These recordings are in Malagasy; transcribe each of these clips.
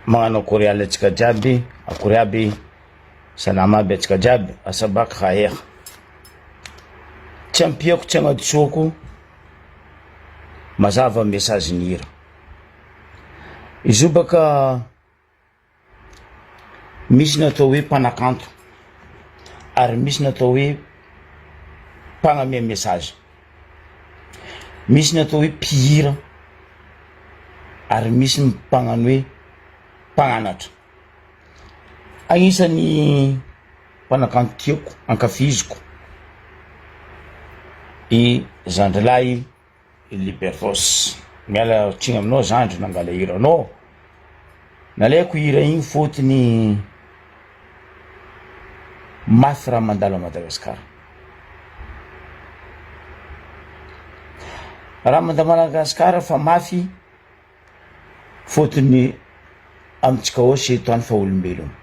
Magnano akory alantsika jiaby, akory aby, salama aby atsika jiaby, asabaka khair. Tsy ampiako tsy agnadisoko, mazava message nira. Izy io baka misy natao hoe mpanakanto, ary misy natao hoe mpagnamia message. Misy natao hoe mpihira, ary misy mpagnano hoe mpagnanatra. Agnisan'ny mpanakanto tiako, ankafiziko, i Zandrilahy Liberfos. Miala tsiny aminao Zandry nangala hira anao. Nalaiko hira igny fotony mafy raha mandalo a Madagasikara. Raha mandalo a Madagasikara fa mafy fotony amitsika ao sy eto any fa olombelogno.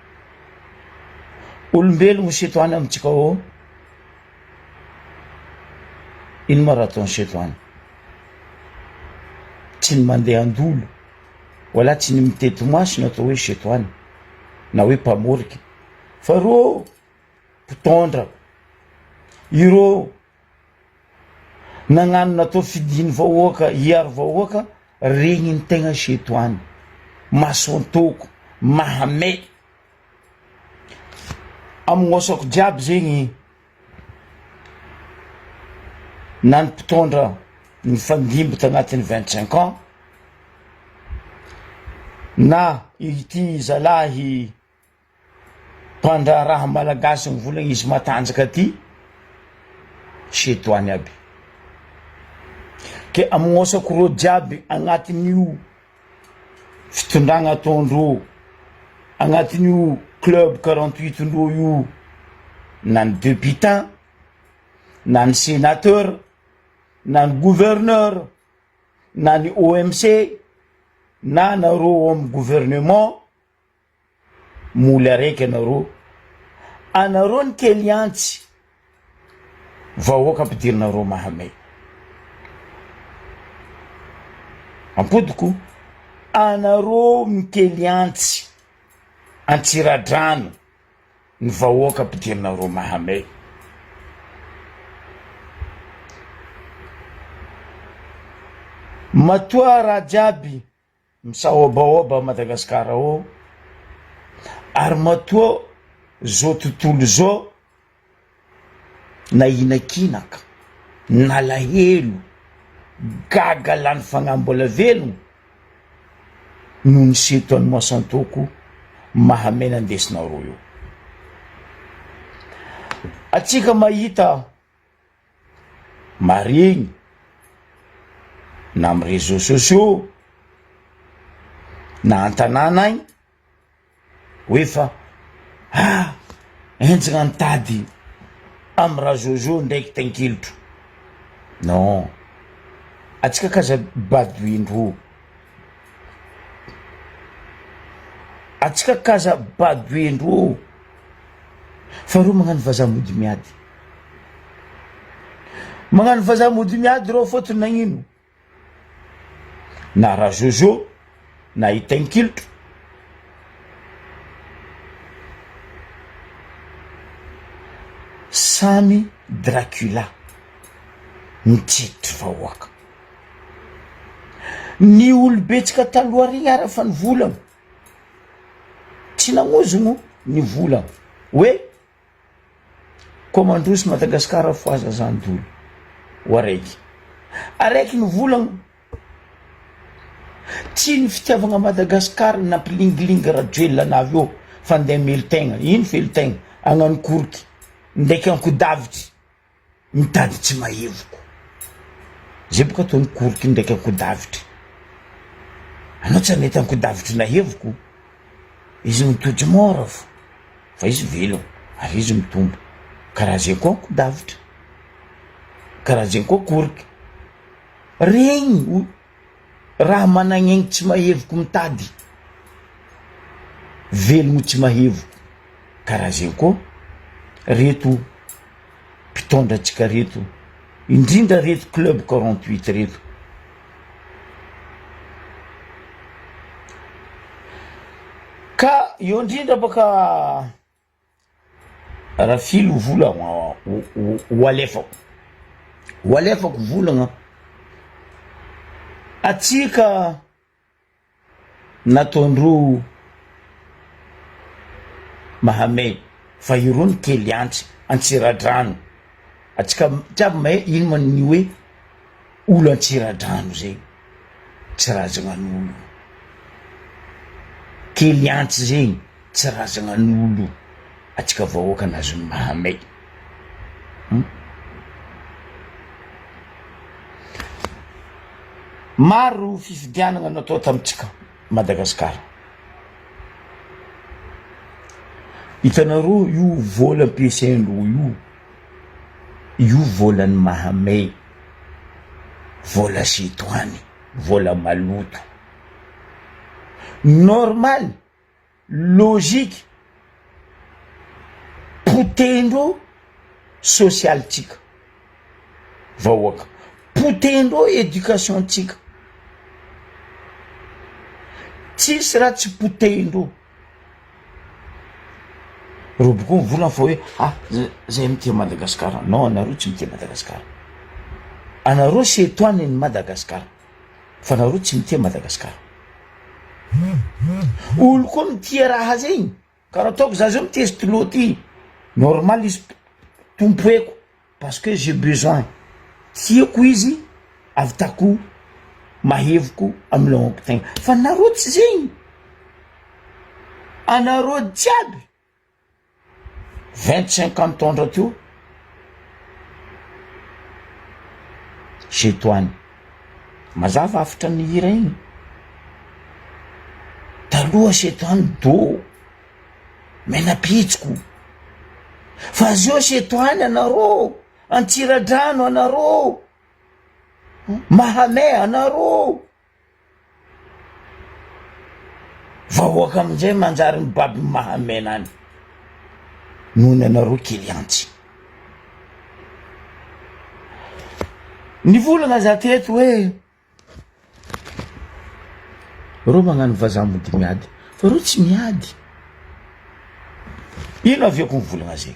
Olombelogno sy eto any amitsika ao, ino ma raha ataony sy eto any? Tsy ny mandeha andolo, wala tsy ny mitety maso no atao hoe sy eto any, na hoe mpamoriky. Fa rô mpitondra, irô nagnano natao fidiny vahoaka, hiaro vahoaka, regny ny tegna sy eto any. Maso antoko, mahame. Amignosako jiaby zegny, na ny mpitondra ny fandimby tagnatin'ny 25 ans, na ity zalahy mpandra raha malagasy mivolagna izy matanjaka ty, sy eto any aby. Ke amignosako rô jiaby agnatin'io fitondragna ataondrô, agnatin'io club 48 ndrô io, na ny députant, na ny sénateur, na ny gouverneur, na ny OMC, na narô amin'ny gouvernement, moly araiky anarô, anarô ny kely antsy, vahoaka ampidirinarô mahamay. Ampodiko, anarô mikely antsy, antsiradrano, ny vahoaka ampidirinarô mahamay. Matoa raha jiaby misahobahoba Madagasikara ao, ary matoa zao tontolo zao na inakinaka, na lahelo, gaga lany fagnambola velogno, no ny seto any Moasantoko mahamay nandesinarô io. Atsika mahita maregny na amin'ny réseaux sociaux, na an-tanàna agny, hoe fa enjagna nitady amin'ny raha zozo ndraiky tankilotro. Non, atsika kaza badoindro, atsika kaza badoindro, fa rô magnano vazaha mody miady. Magnano vazaha mody miady rô fotony nagnino? Na raha zozo, na itankilotro, samy Dracula mitsiditry vahoaka. Ny olobetsika taloha regny ara fa ny volagno, tsy nagnozogno ny volagno hoe komandrosy Madagasikara foaza zandolo ho araiky ny volagno. Tsy ny fitiavagna Madagasikara nampilingilinga rajoelona navy eo fandeha meli-tegna, ino feli-tegna? Agnano koroky, ndraiky ankodavitry, mitady tsy mahevoko. Zay boka ataony koroky ndraiky ankodavitry. Anao tsy anety ankodavitry nahevoko, izy mitodry mora fa izy velogno, ary izy mitombo. Karaha zay koa ankodavitry, karaha zay koa koroky. Regny raha managn'aigny tsy mahevoko mitady, velogno tsy mahevoko. Karaha zay koa reto mpitondratsika reto, indrindra reto club 48 reto. ka eo indrindra baka raha filo volagna ho alefako volagna atsika nataondro Mahamay fa irony kely Antsiradrano atsika jiaby mahay ino man'ny hoe olo Antsiradrano zay tsy razanan'olo kely antsy zegny tsy razanan'olo atsika vahoaka nazony Mahamay maro fifidianana natao tamitsika Madagasikara hitanareo io vola ampiasaindreo io volan'ny Mahamay vola setoany vola maloto normal logique potendreo socialtsika vahoaka potendreo éducation tsika tsisy raha tsy potendreo roboko volana fa hoe zay mitia Madagasikara non anareo tsy mitia Madagasikara anareo setoany ny Madagasikara fa anareo tsy mitia Madagasikara olo koa mitia raha zegny karaha ataoko za zao mitia stylo ty normal izy tompoeko parce que j'ai besoin tiako izy avy tako maheviko amy lagnako tegna fa anareo tsy zegny anareo jiaby 25 ans tondra teo setoany mazava afatra ny hira igny taloha setoany do menapitsiko fa zio setoany anareo Antsiradrano anareo Mahamay anareo vahoaka amin'izay manjary mibaby Mahamay nany nohony anareo kely antsy nivolagna za teto hoe reo magnano vazaha mody miady fa reo tsy miady ino aviako mivolagna zay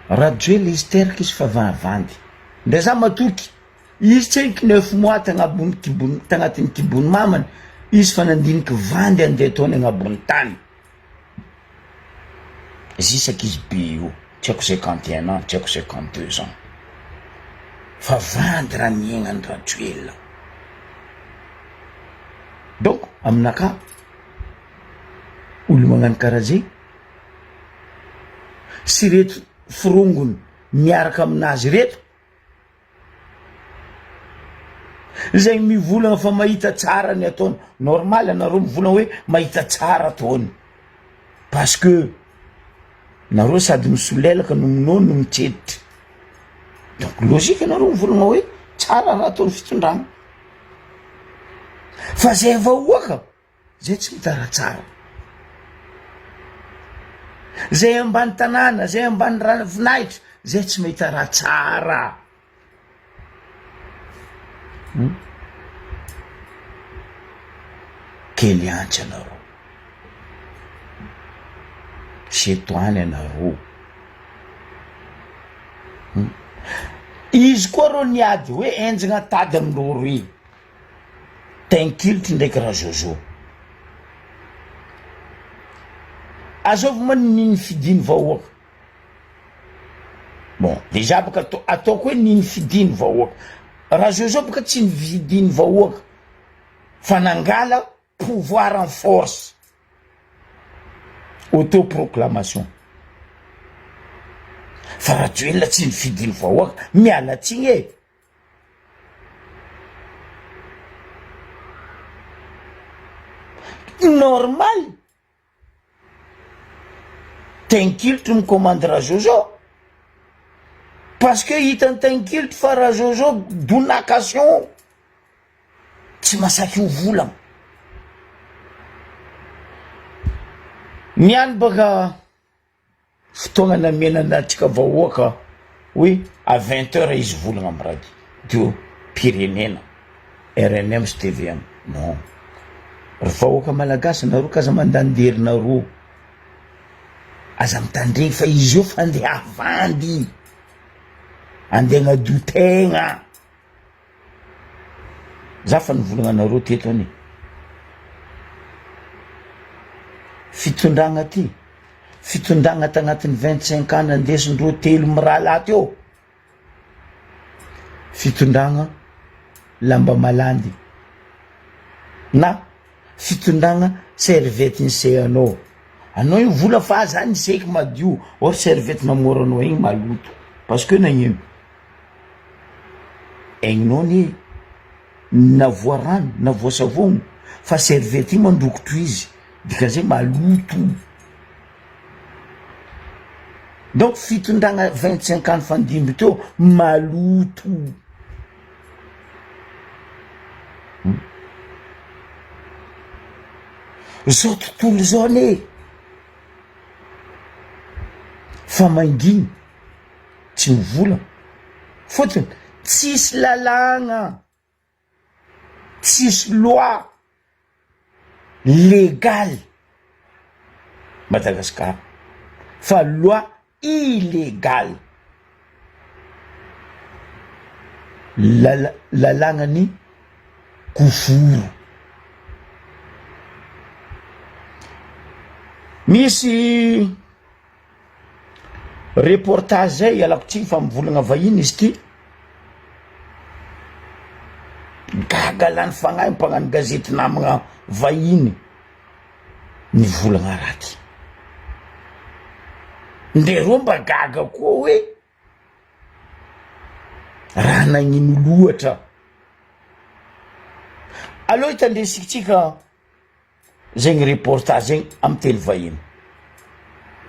radio izy teraka izy fa vavandy ndray za matoky izy tsenky 9 mois tagnabony kibony tagnatin'ny kibony mamany izy fa nandiniky vandy andeha taony agnabony tany zisaky izy be io tsy haiko 51 ans tsy haiko 52 ans fa vandy raha miaignany radio donc aminaka olo magnano karaha zay sy reto firongony miaraka aminazy reto zay mivolagna fa mahita tsara ny ataony normal anareo mivolagna hoe mahita tsara ataony parce que nareo sady misolelaka no minono no mitseditra donc logique anareo mivolagna hoe tsara raha ataony fitondrana fa zay vahoaka zay tsy mitara tsara zay ambany tanàna zay ambany ranovinahitra zay tsy mahita raha tsara kely antsy anareo setoany anareo izy koa reo niady hoe enjagna tady amindreo roy tenkilitry ndraiky raha zozo azovy many niny fidiny vahoaka bon déjà baka ataoko hoe niny fidiny vahoaka raha zozo baka tsy nividiny vahoaka fa nangala pouvoir en force autoproclamation fa raha joelona tsy nifidiny vahoaka miala tsigny e normal tenkilitry micommande raha zozo parce que hitany tenkilitry fa raha zozo donation tsy masaky ho volagna niany baka fotoagna namenanatsika vahoaka hoe à 20 heures izy volagna amy radio Pyrénéna RNM sy TVM non rehefa oka malagasy nareo ka aza mandanderynareo aza mitandregny fa izy io fa andeha avandy andeha agnadotegna za fa nivolagna anareo teto any fitondragna ty fitondragna tagnatin'ny 25 ans andesindreo telo mirahalaty eo fitondragna lamba malandy na fitondragna servety nisehanao anao io vola fa za niseky madio or servety namoranao igny maloto parce que nagnino egninao ny navoa rano navoa savogno fa servety igny mandrokotro izy dikan'izay maloto donc fitondragna 25 ans fandimby teo maloto zao tontolo zao ane fa manginy tsy mivola fotony tsisy lalagna tsisy loi légal Madagascar fa loi illégal lalagna ny koforo misy reportage zay alako tsy fa mivolagna vahiny izy ty gaga lany fagnahy mpagnano gazety namagna vahiny nivolagna raty ndereo mba gaga koa hoe raha nagnino loatra aloha hitandresikitsika zegny reportage zegny amy telo vahiny.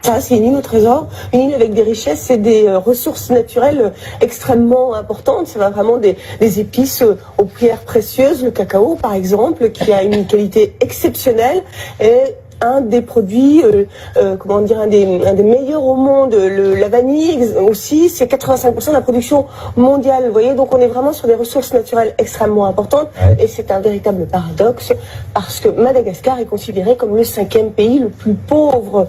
Ça, c'est une île au trésor, une île avec des richesses et des ressources naturelles extrêmement importantes. C'est vraiment des épices aux pierres précieuses, le cacao par exemple, qui a une qualité exceptionnelle et un des produits, comment dire, un des meilleurs au monde. La vanille aussi, c'est 85% de la production mondiale. Vous voyez, donc on est vraiment sur des ressources naturelles extrêmement importantes. Et c'est un véritable paradoxe parce que Madagascar est considéré comme le 5e pays le plus pauvre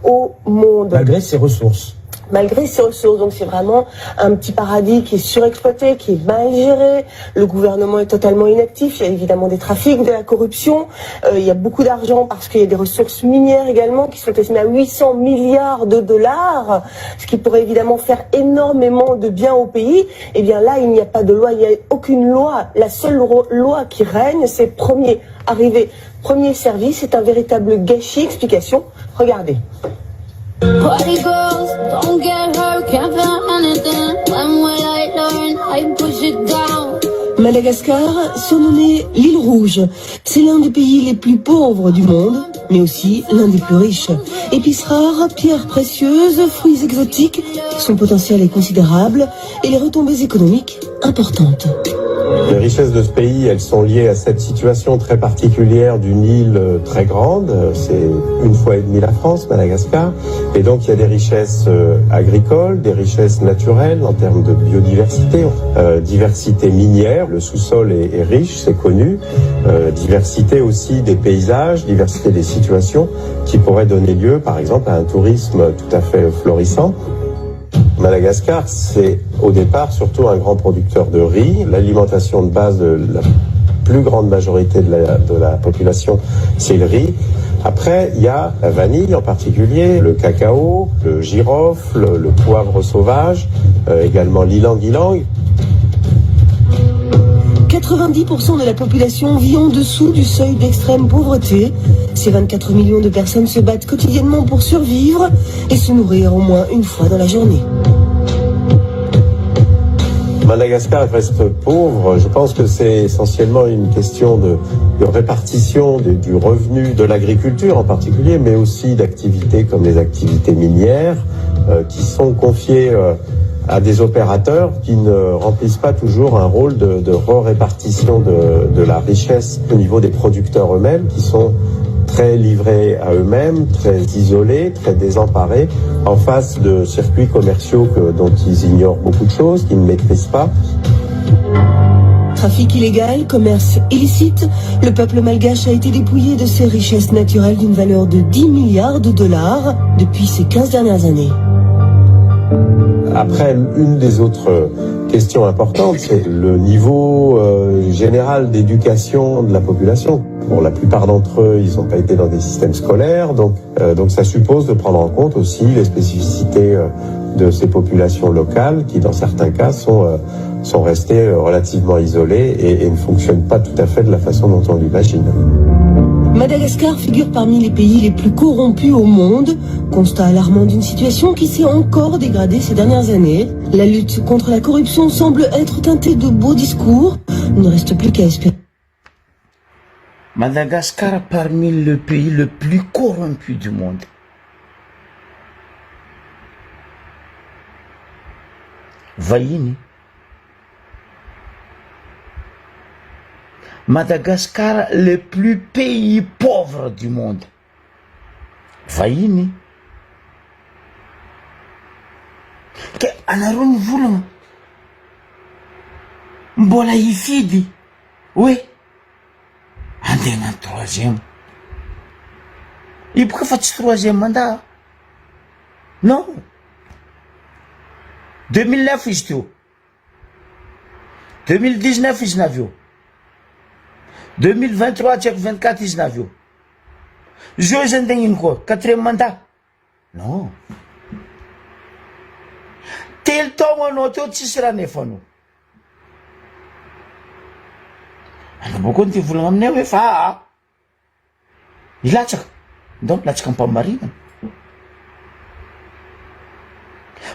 au monde. Malgré ses ressources. Malgré ses ressources. Donc c'est vraiment un petit paradis qui est surexploité, qui est mal géré. Le gouvernement est totalement inactif. Il y a évidemment des trafics, de la corruption. Il y a beaucoup d'argent parce qu'il y a des ressources minières également qui sont estimées à 800 milliards de dollars, ce qui pourrait évidemment faire énormément de bien au pays. Et bien là, il n'y a pas de loi, il n'y a aucune loi. La seule loi qui règne, c'est premier arrivé, premier servi. C'est un véritable gâchis. Explication, regardez. Party girls, don't get hurt, can't feel anything. When will I learn? I push it down. Madagascar, surnommé l'île rouge, c'est l'un des pays les plus pauvres du monde, mais aussi l'un des plus riches. Épices rares, pierres précieuses, fruits exotiques, son potentiel est considérable et les retombées économiques importantes. Les richesses de ce pays, elles sont liées à cette situation très particulière d'une île très grande. C'est une fois et demie la France, Madagascar. Et donc il y a des richesses agricoles, des richesses naturelles en termes de biodiversité, diversité minière. Le sous-sol est riche, c'est connu. Diversité aussi des paysages, diversité des situations qui pourraient donner lieu, par exemple, à un tourisme tout à fait florissant. Madagascar, c'est au départ surtout un grand producteur de riz. L'alimentation de base de la plus grande majorité de la population, c'est le riz. Après, il y a la vanille en particulier, le cacao, le girofle, le poivre sauvage, également l'ilang-ilang. 90% de la population vit en dessous du seuil d'extrême pauvreté. Ces 24 millions de personnes se battent quotidiennement pour survivre et se nourrir au moins une fois dans la journée. Madagascar reste pauvre. Je pense que c'est essentiellement une question de répartition du revenu de l'agriculture en particulier, mais aussi d'activités comme les activités minières qui sont confiées à des opérateurs qui ne remplissent pas toujours un rôle de répartition de la richesse au niveau des producteurs eux-mêmes, qui sont très livrés à eux-mêmes, très isolés, très désemparés, en face de circuits commerciaux dont ils ignorent beaucoup de choses, qu'ils ne maîtrisent pas. Trafic illégal, commerce illicite, le peuple malgache a été dépouillé de ses richesses naturelles d'une valeur de 10 milliards de dollars depuis ces 15 dernières années. Après, une des autres questions importantes, c'est le niveau général d'éducation de la population. Pour la plupart d'entre eux, ils n'ont pas été dans des systèmes scolaires, donc ça suppose de prendre en compte aussi les spécificités de ces populations locales qui, dans certains cas, sont restées relativement isolées et ne fonctionnent pas tout à fait de la façon dont on l'imagine. Madagascar figure parmi les pays les plus corrompus au monde. Constat alarmant d'une situation qui s'est encore dégradée ces dernières années. La lutte contre la corruption semble être teintée de beaux discours. Il ne reste plus qu'à espérer. Madagascar parmi le pays le plus corrompu du monde. Vahiny. Madagascar, le plus pays pauvre du monde. Vahiny. Ke anareo nivolagna mbola hifidy hoe andeha hagnano troisième. I boka fa tsy troisième mandat. Non. 2009 izy teo. 2019 izy navy eo. 2023 tsy haiko 24 izy navy eo. Zio izy andeha ino koa? 4e mandat? Non. Telo taogno anao teo tsisy raha nefanao. Anao boko ny ty volagna aminay hoe fa ilatsaka. Donc latsaka ampamarinana.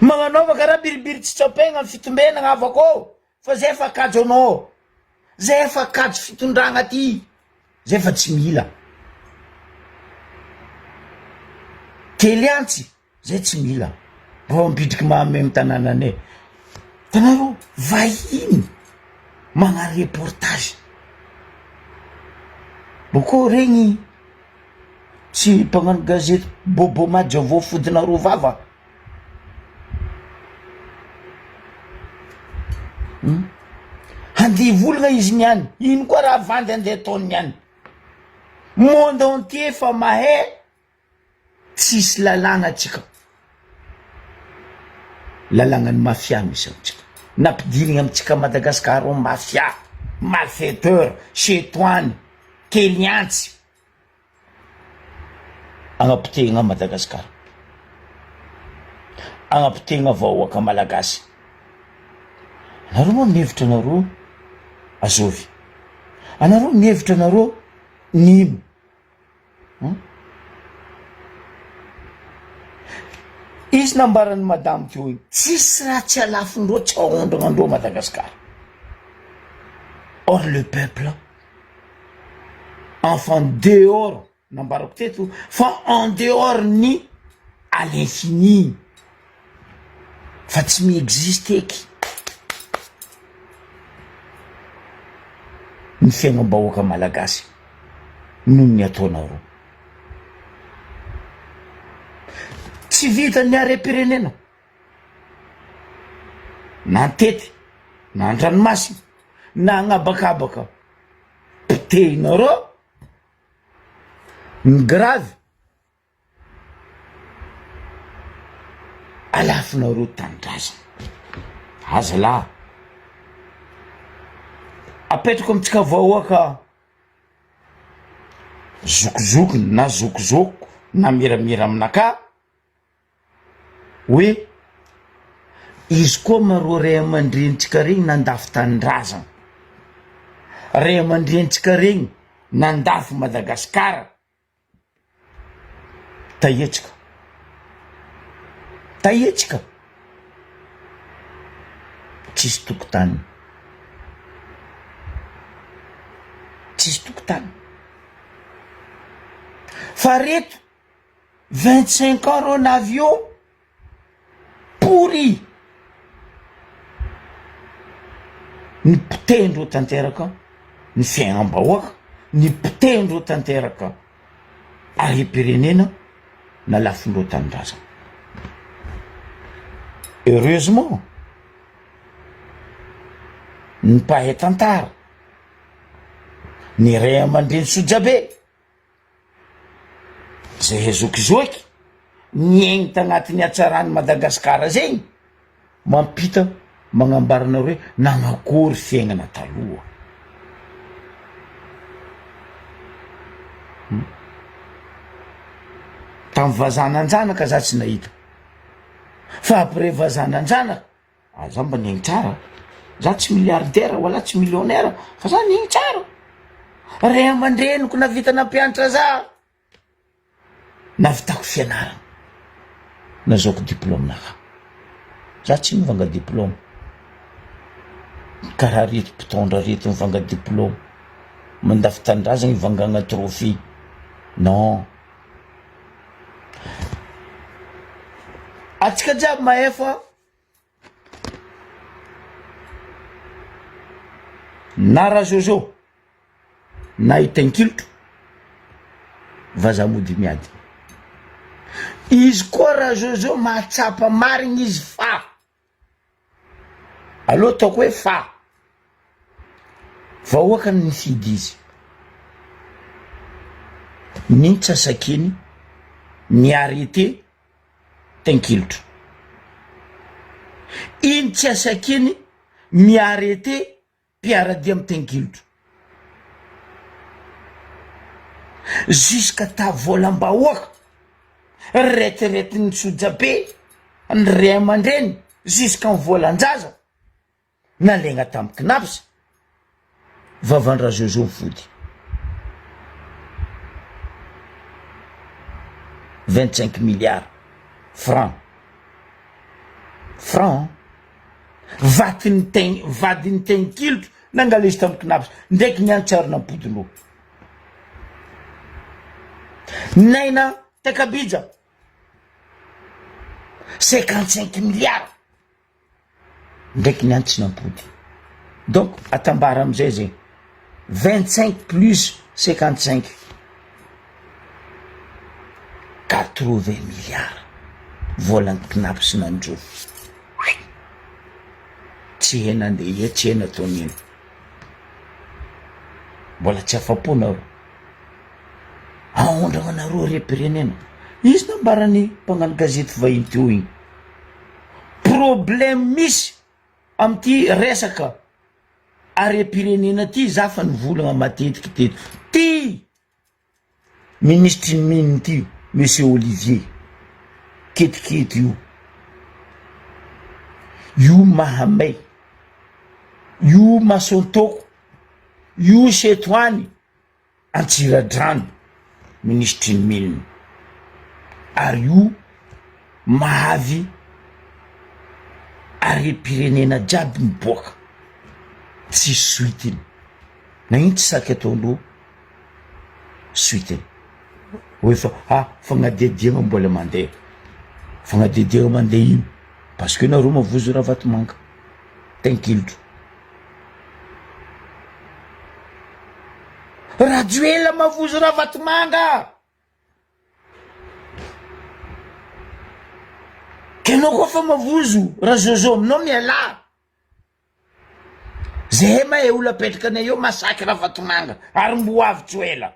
Magnanaova karaha biribiry tsy tsapegna amin'ny fitombenagna avako. Fa zay fa kajo anao. Zay fa kajo fitondragna ty. Zay fa tsy mila. Kely antsy, zay tsy mila. Vao mipidriky mahamemy tanànanay. Tanareo vahiny magnano reportage. Boko regny tsy mpagnano gazety bobo madjo vao fodinareo vava. Handeha volagna izy niany. Ino koa raha vandy andeha ataony niany. Monde entier fa mahay tsisy lalàna atsika. Lalàgnan'ny mafia misy amitsika. Nampidirigna amitsika Madagascar o mafia, malfaiteur, chetoany, keliantsy. Agnapotehigna Madagascar. Agnapotehigna vahoaka malagasy. Anareo moa mihevitra anareo azovy. Anareo mihevitra anareo nino. Izy nambaran'ny madame teo igny. Tsisy raha tsy alafindreo tsy ahondragnandreo Madagascar. Or le peuple, enfin dehors, nambarako teto, fa en dehors ni à l'infini. Fa tsy mi-existe eky. Ny fiainam-bahoaka malagasy noho ny ataonareo. Tsy vita ny arem-pirenena. Na antety, na an-dranomasina, na agnabakabaka. Pitehinareo. Ny grave. Alafinareo tanindrazana. Aza lahy. Apetrako amitsika vahoaka zokozokony na zokozoko na miramira aminaka hoe izy koa mareo ray aman-drenitsika regny nandafy tanindrazana. Ray aman-drenitsika regny nandafy Madagasikara. Tahietsika. Tahietsika. Tsisy tokotany. Tsisy tokotany. Fa reto 25 ans reo navio pourri. Ny potendreo tanteraka ny fiainam-bahoaka, ny potendreo tanteraka arem-pirenena na lafindreo tanindrazana. Heureusement ny mpahay tantara, ny ray aman-dreny Sojabe, zay zokizoky niaigny tagnatin'ny hatsarany Madagasikara zegny, mampita magnambarana hoe nagnakory fiaignana taloha. Tamin'ny vazananjanaka za tsy nahita, fa après vazananjanaka za mba niaigny tsara, za tsy milliardaire wala tsy millionnaire fa za niaigny tsara. Ray aman-dreniko navita nampianatra navitako fianarana, nazaoko diplôme naka, za tsy mivanga diplôme karaha reto mpitondra reto mivanga diplôme, mandafy tandrazagna ivangagna trophée, non. Atsika jiaby mahay fa na raha Jojo na itankilotro vazamody miady. Izy koa raha Jojo mahatsapa marigny izy fa aloha ataoko hoe fa vahoakany ny fidy izy, ny tsasakiny ny arrêté tankilotro, iny tsy asakiny miarrêté mpiaradia amy tankilotro, jusqu'à ta volam-bahoaka retirety ny Sojabe ny ray aman-dreny jusqu'à ny volan-jaza nalegna tamin'ny Knaps, vavandra Jojo mifody 25 milliards francs vadiny tankilotro nangalezy tamin'ny Knaps ndraiky niantsarina ampodinao. Naina Takabija 55 milliards ndraiky niantsina ampody. Donc atambara amizay zegny 25 plus 55 80 milliards volan'ny Knaps nandro. Tsy hena andeha, tsy hena taoniny, mbola tsy afaponao aondragna nareo repirenena. Izy nambarany mpagnano gazety vahiny teo igny, problème misy amty resaka are-pirenena ty za fa nivolagna matetiky teto ty ministre ny mine ty monsieur Olivier ketikety io Mahamay, io Masontoko, io Setoany Antsiradrano ministre ny mine, ary io mahavy are-pirenena jiaby miboaka tsy suitiny. Nagnino tsy saky ataonao suitiny hoe fa fagnadediagna mbola mandeha, fagnadediagna mandeha ino parce que nareo mavozo raha vatomanga tankilotro. Rajoela mavozo raha vatomanga, kenao koa fa mavozo raha Jojo aminao miala. Zay mahay olo apetraka anay eo masaky raha vatomanga ary mbo avy Joela.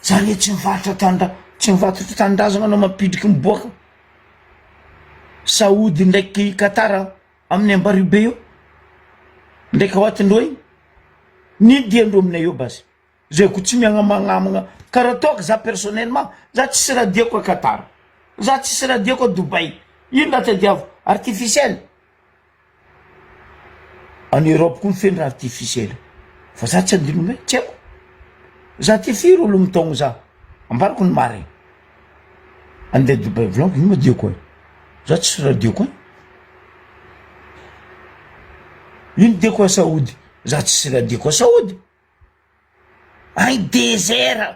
Zany tsy mivatotra tandrazagna anao mampidriky miboaka Saody ndraiky Katara amin'ny Ambaribe io ndraiky hoatindreo igny, nidiandreo aminay eo basy zay ko tsy miagnamagnamagna karaha ataoko za personnellement. Za tsisy raha diako a Katara, za tsisy raha diako a Dubai, ino raha tadiavo artificiel. En Europe koa mifeny raha artificiel fa za tsy andinome tsy haiko. Za ty firy olo mitogno za ambarako ny marigny andeha Dubai vlog ino madiako e, za tsisy raha diako e. Ino diako a Saody, za tsisy raha diako a Saody. Ay désert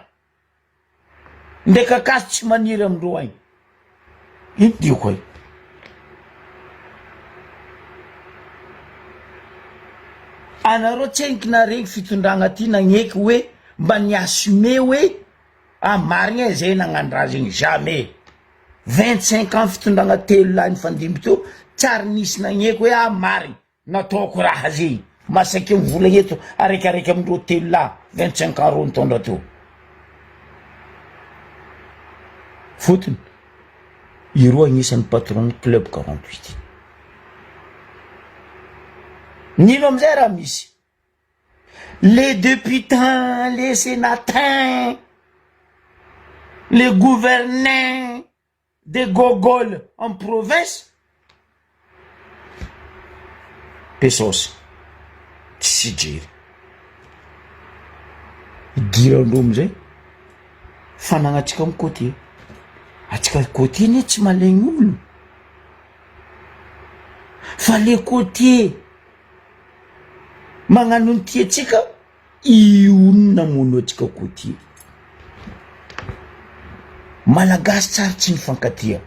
ndraiky akazo tsy maniry amindreo agny, ino diako e. Anareo tsy aiky naregny fitondragna ty nagneky hoe mba niassume hoe marigna zay nagnano raha zegny jamais 25 ans fitondragna telo lahy nifandimby teo tsary nisy nagneko hoe marigny nataoko raha zegny masaky mivola eto araikaraiky amindreo telo lahy 25 ans ro nitondra teo fotony iro agnisan'ny patron club 48 nino amizay raha misy les députés, les sénateurs, les gouverneurs des gogoles en province pesos tsy jery girandreo amizay fanagnatsika amy côté atsika côté ne tsy malegny olo fa le côté magnano ny tiatsika ionona mono atsika côté malagasy tsary tsy mifankatia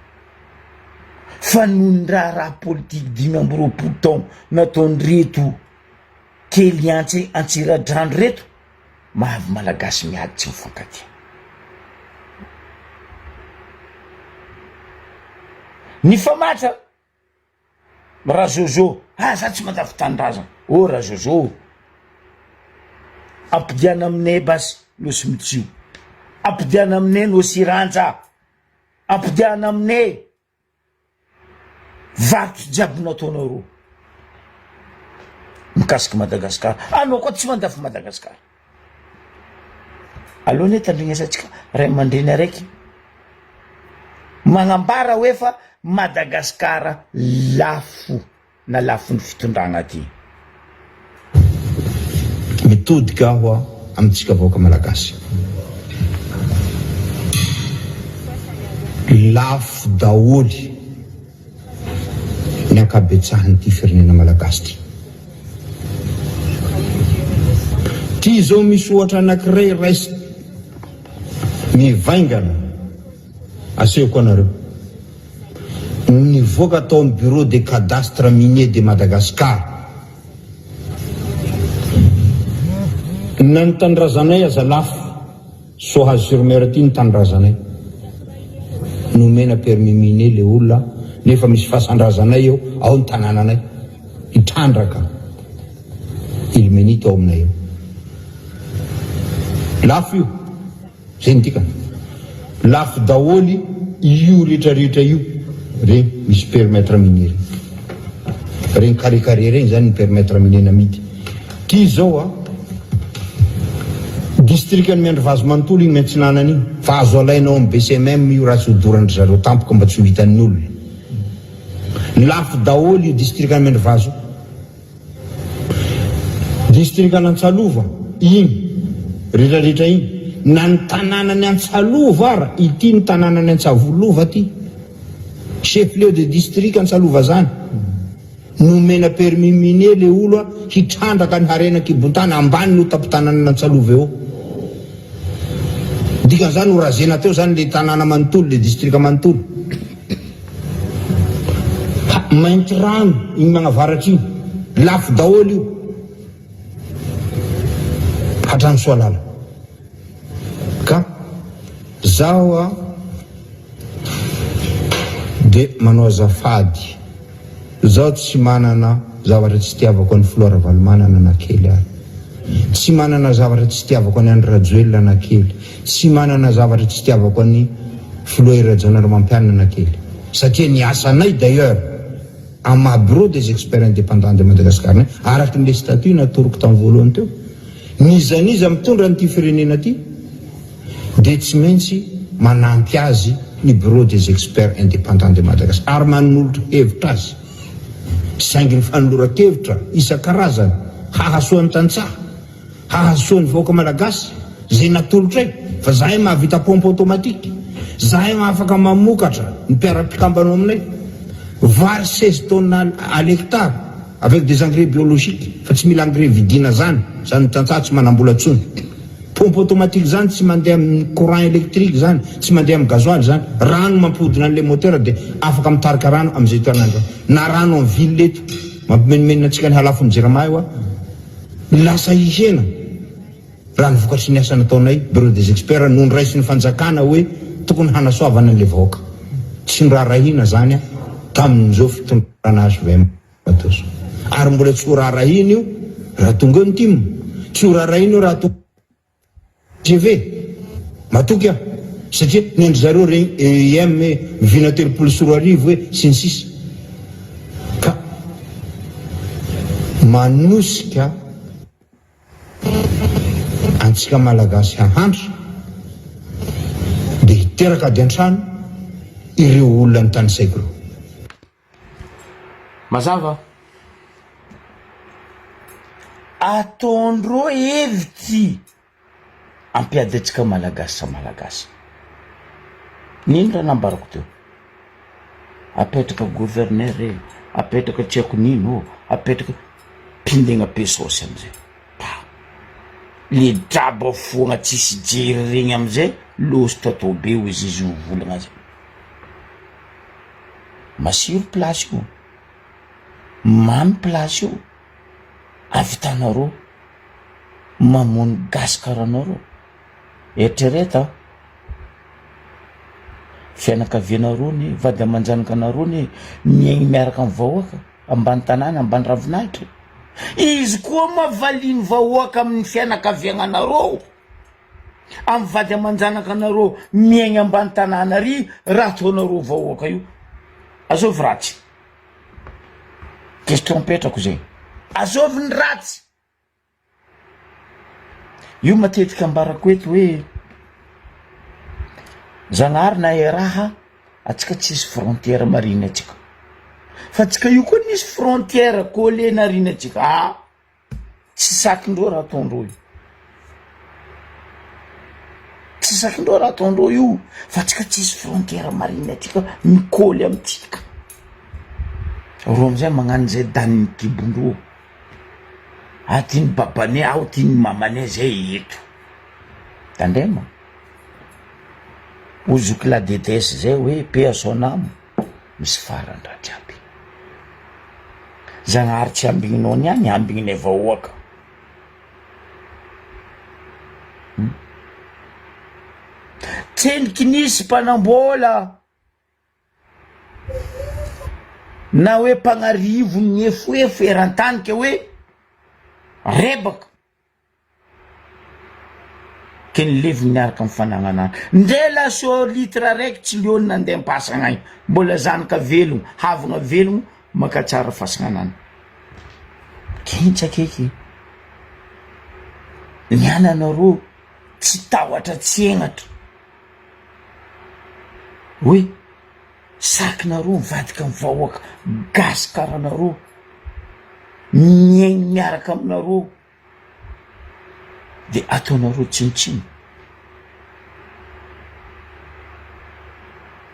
fa nohony raha politique 10 taogno nataondreto kely antsiradrandro reto mahavy malagasy miady tsy mifankatia ny famatra raha zozo za tsy mandavy tandrazana raha zozo ampidiana aminay basy no sy mitsio ampidiana aminay no sy ranja ampidiana aminay vaky jiaby nataonareo mikasiky Madagasikara anao koa tsy mandafy Madagasikara alohany tandrignasantsika ray aman-dreny araiky magnambara hoe fa Madagasikara lafo na lafo ny fitondragna aty mitodika aho amitsika vahoaka malagasy lafo daholy ny ankabetsahany ty firenena malagasy ty zao misy ohatra anankiray raisy mivaingana asehoko anareo nivoaka tao amin'ny bureau de cadastre minier de Madagascar na ny tandrazanay aza lafo Sohaz sur Mer ty ny tandrazanay nomena permis minier le olona nefa misy fasandrazanay eo ao ny tanànanay hitrandraka ilmenito ao aminay eo lafo io zay ny tikana lafo daholy io rehetrarehetra io regny misy permettre minier regny carré regny zany ny permettre minier namidy ty zao district ny miandry vazo manontolo igny mentsinanany igny fa azo alainao amin'ny BCMM io raha tsy hodorandry zareo tampoka mba tsy ho hitan'ny olona lafo daholy io district ny miandry vazo district ny Antsalova igny rehetrarehetra igny na ny tanànany Antsalova ara ity ny tanànany Antsavolova ty chef lieu de district Antsalova zany nomena permis minier le olo hitrandraka ny harenan-kibontana ambany no tapitanana Antsalova eo dikan'izany ho razena teo zany le tanàna manontolo le district manontolo mainty rano igny magnavaratry igny lafo daholy io hatrany soalala ka zaho de manao azafady zaho tsy manana zavatra tsy tiavako any Flora Valomanana na kely ary tsy manana zavatra tsy tiavako any Andry Rajoelina na kely tsy manana zavatra tsy tiavako any Floera Janaromampianina na kely satria ny asanay d'ailleurs en ma bureau des experts indépendants de Madagascar araky ny le statut natoroko tamin'ny voalohany teo nizaniza mitondra nyty firenena ty de tsy maintsy manampy azy ny bureau des experts indépendants de Madagascar ary manolotra hevitra azy saingy ny fanolora-kevitra isan-karazany hahasoan'ny tantsaha hahasoan'ny vahoaka malagasy zay natolotray fa zahay mahavita pompe automatique zahay mahafaka mamokatra ny mpiara-pikambanao aminay vary 16 tonnes à l'hectare avec des engrais biologiques fa tsy mila engrais vidina zany zany tantsaha tsy manambola tsony pompe automatique zany tsy mandeha amin'ny courant électrique zany tsy mandeha amin'ny gasoil zany rano mampodina an'le moteur de afaka mitarika rano am'izay toerana na rano amin'ny ville leto mampimenimena antsika ny halafo ny jirama io lasa ihena raha ny vokatry ny asa nataonay bureau des experts no niraisy ny fanjakana hoe tokony hanasoavana an'le vahoaka tsy norarahina zany a tamin'izao fitondrana azy vmatoso ary mbola tsy ho rarahina io raha tonga eo ny tim tsy ho rarahina io raha tonga CV matoky a satria nendry zareo regny IM mivina 3 arivo hoe sy ny sisa ka manosika antsika malagasy hahandra dia hiteraka ady an-trano ireo olona ny tany saiko reo. Mazava ataondreo hevitsy ampiady antsika malagasy sa malagasy. Nino raha nambarako teo? Apetraka gouverneur apetraka tsy haiko nino apetraka pindegna pesosy amizay le draba foagna tsisy jery regny amizay losy tatao be ho izy mivolagna azy masiro place io mamy place io avitanareo mamono gasy karanareo eritreretra fianakavianareo ny vady aman-janaka anareo ny miaigny miaraka amin'ny vahoaka ambany tanàna ambany ravinahitra izy koa mavaliny vahoaka amin'ny fianakaviagnanareo amin'ny vady aman-janaka anareo miaigny ambany tanàna ry raha ataonareo vahoaka io azovy ratsy question petrako zay azovy ny ratsy io matetika ambarako eto hoe Zanahary na raha atsika tsisy frontière marina atsika fa atsika io koa nisy frontière collé narina atsika tsy sakindreo raha ataondreo io tsy sakindreo raha ataondreo io fa atsika tsisy frontière marina atsika mikôly amitsika ro amizay magnano zay daniny kibondreo tiany babane aho tiany mamane zay eto tandrema ozoky la détesse zay hoe pe à son âme misy farandra jiaby Zanahary tsy ambigninao niany ambigninay vahoaka tsendriky nisy mpanambola na hoe mpagnarivo ny efoefo eran-tanika hoe rebaka ke ny levi niaraka mifanagnanana ndela so litra raiky tsy leony nandeha mpasagna mbola zanaka velogno havagna velogno makatsara fasagnanana kintsakeky ny ananareo tsy tahotra tsy egnatra hoe sakinareo mivadika mivahoaka gasy karanareo miaigny miaraka aminareo de ataonareo tsinitsiny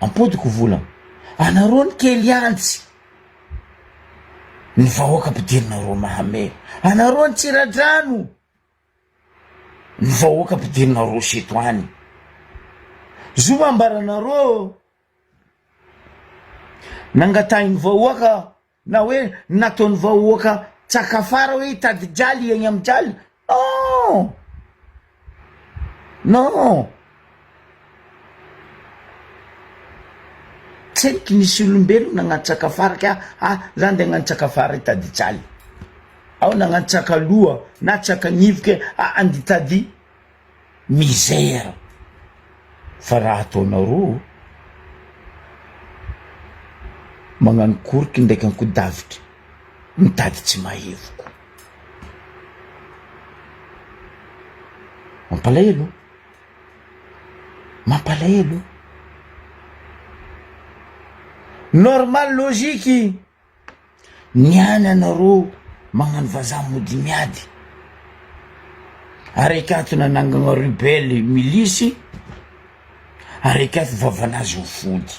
ampodiko vola anareo ny kely antsy ny vahoaka ampidirinareo mahame anareo ny tsiradrano ny vahoaka ampidirinareo setoany zo mambaranareo nangatahiny vahoaka na hoe nataony vahoaka tsakafara hoe hitady jaly egny amy jaly non tseniky nisy olombelo nagnantsaka faraka zany de nagnantsaka fara hitady jaly ao nagnantsaka loha na tsaka nivoke anditady misère fa raha ataonareo magnano koriky ndraiky ankodavitra mitady tsy mahevoko mampalahelo normal logique niany anareo magnano vazaha mody miady araiky nanangana rebelle milisy araiky ato vavanazy ho fody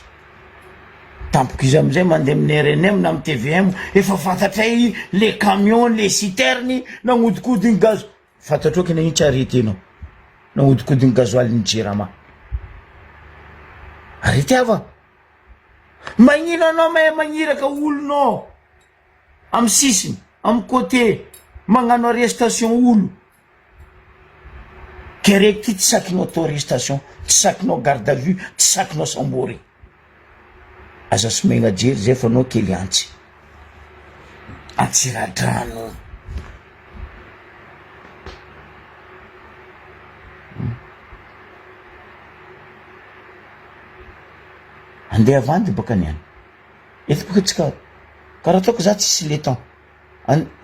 tampoka izy amizay mandeha amin'ny RNM na amin'ny TVM efa fantatray les camions les citernes nagnodikodigny gazo fantatrao kena iny tsy arety anao nagnodikodigny gazoaly ny jirama arety ava magnino anao magniraka olonao amy sisiny amy côté magnano arrestation olo Kerek ty tsy sakinao tao arrestation, tsy sakinao garde à vue, tsy sakinao sambory. Aza somegna jery zay fa anao kely antsy. Antsiradrano. Andeha avandy baka niany. Eto baka tsika karaha ataoko za tsisy le temps.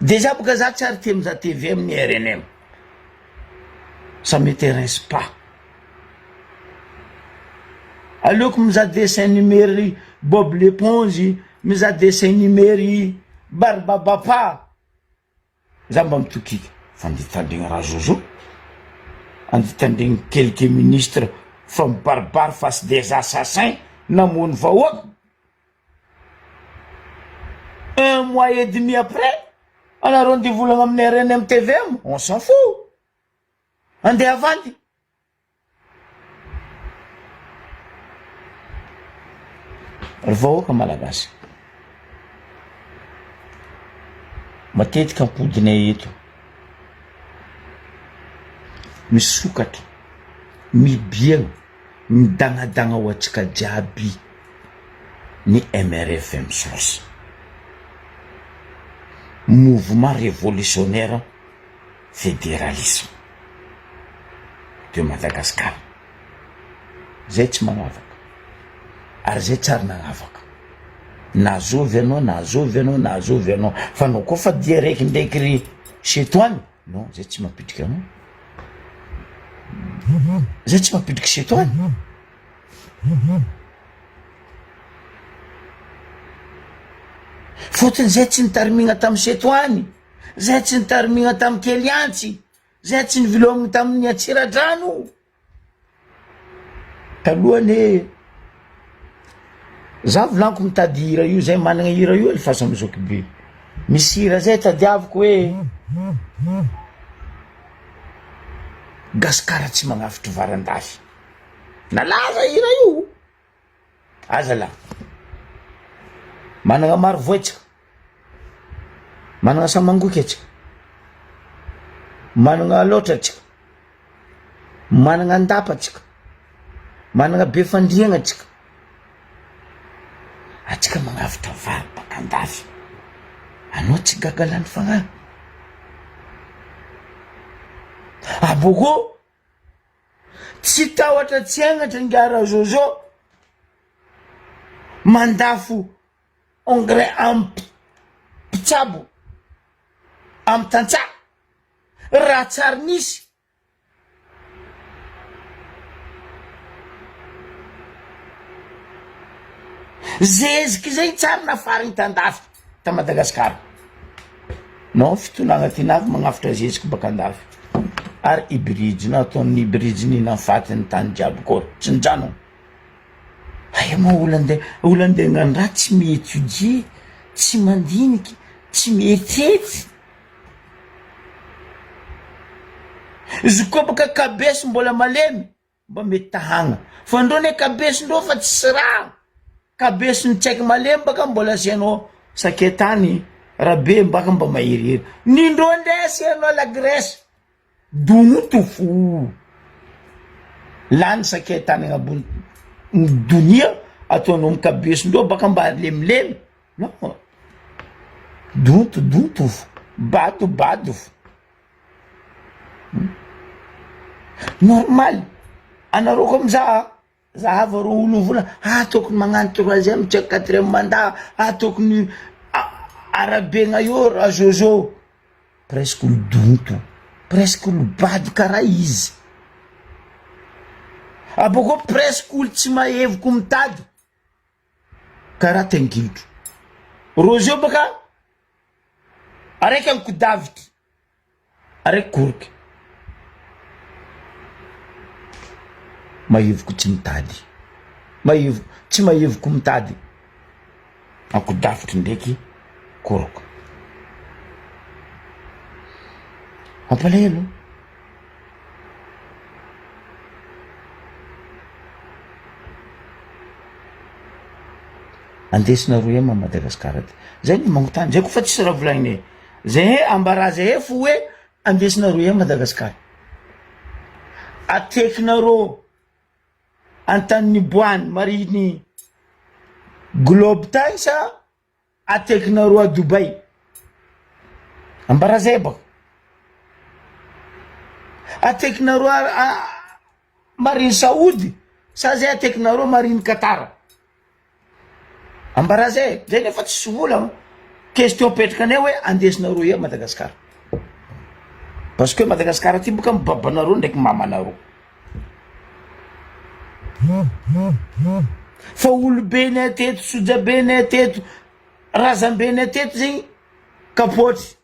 Déjà baka za tsy ary tia mizaha TV amin'ny RNM. Ça m'intéresse pas. Aleoko mizaha dessin numérique Bob l'éponge, mizaha dessin numérique Barbapapa. Za mba mitokika fa anditandregny raha Jojo, anditandregny quelques ministres from barbare face des assassins namono vahoaka. Un mois et demi après, anareo andeha volagna amin'ny RNM TV, on s'en fout. Andeha avandy. Ry vahoaka malagasy, matetika ampodinay eto misokatra, mibiagna, midagnadagna ho antsika jiaby ny MRFM SOS, mouvement révolutionnaire fédéralisme de Madagascar. Zay tsy magnavaka, ary zay tsary nagnavaka. Nazovy anao, nazovy anao, nazovy anao. Fa anao koa fa dia raiky ndraiky ry chetoany. Non, zay tsy mampidriky anao. Zay tsy mampidriky chetoany. Fotony zay tsy nitarimigna tamin'ny chetoany, zay tsy nitarimigna tamin'ny Keliantsy, zay tsy nivelomigna tamin'ny Antsiradrano. Talohany za volaniko mitady hira io, zay managna hira io elefasa mizoky be. Misy hira zay tadiaviko hoe Gasikara tsy magnafitry varandafy. Nalaza hira io. Aza la. Managna maro voitsika. Managna samangoky atsika. Managna loatra atsika. Managna andapa atsika. Managna be fandriagna atsika. Atsika magnavitra vary baka andafy. Anao tsy gagalany fagnahy. Aboko tsy tahotra tsy agnatra ngara Jojo mandafo engrais ampitsabo amtantsa raha tsary nisy. Zeziky zay tsary nafariny tandafy ta Madagasikara. Non, fitonagna ty navy magnafitra zeziky baka andafy. Ary hybride na ataon'ny hybride ny nafatiny tany jiaby koa tsy njano. Aya ma olande ngandraha tsy miétudier, tsy mandiniky, tsy mietety. Izy koa baka kabesy mbola malemy mba mety tahagna. Fa ndreo ne kabesy ndreo fa tsy raha. Kabesy ny tsaiky malemy baka mbola asianao saketany rabe baka mba mahiriry. Nindreo ndray asianao la Grèce. Donoto fo. Lany saketany agnabony donia ataonao amin'ny kabesy ndreo baka mba lemilemy. Non. Donoto fo. Bado fo. Normal. Anareo comme ça. Zahava ro olo vola tokony magnano 3e tsy 4e mandat, tokony arabegna io raha Jojo. Presque olo donto, presque olo bady karaha izy. Aboko presque olo tsy maheviko mitady karaha tengilotro. Rojo baka araiky ankodavitry, araiky koroky. Maheviko tsy mitady, maheviko tsy maheviko mitady ankodavitry ndraiky koroko. Ampalahelo. Andesina roa ema Madagasikara ty. Zay ny magnotany, zay koa fa tsisy raha volagniny. Zay ambaraza fo hoe andesina roa ema Madagasikara. atekinareo antan'ny boany mariny globe tagny sa atekinareo a Dubai ambarazay baka atekinareo mariny Saoudi sa zay atekinareo mariny Qatar ambarazay zay nefa tsy volagna question petrakanay hoe andesinareo ia Madagasikara parce que Madagasikara ty boka babanareo ndraiky mamanareo fa olobe nay teto sojabe nay teto razambe nay teto zegny kapotsy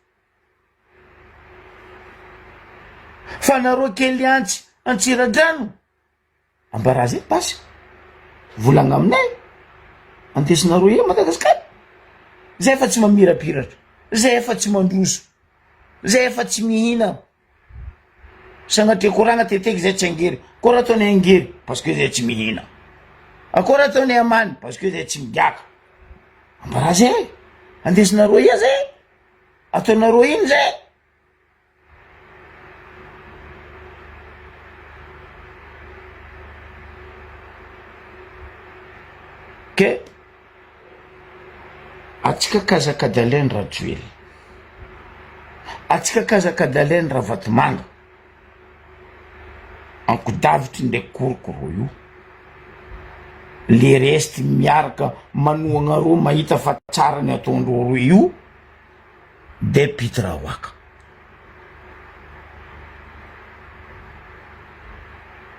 fa nareo kely antsiradrano ambarazy pasy volagna aminay andesinareo ia Madagasikara zay fa tsy mamirapiratra zay fa tsy mandroso zay fa tsy mihina sagnatria koragna teteky zay tsy angery koa raha ataony angery parce que zay tsy mihina akoa raha ataony amany parce que zay tsy migiaka ambarazy ay andesinareo ia zay ataonareo iny zay ke atsika kazakadalainy Rajoely atsika kazakadalainy Ravatomanga ankodavitry ndraiky korokoro io le resty miaraka manoagnareo mahita fa tsara ny ataondreo roa io de pitraoaka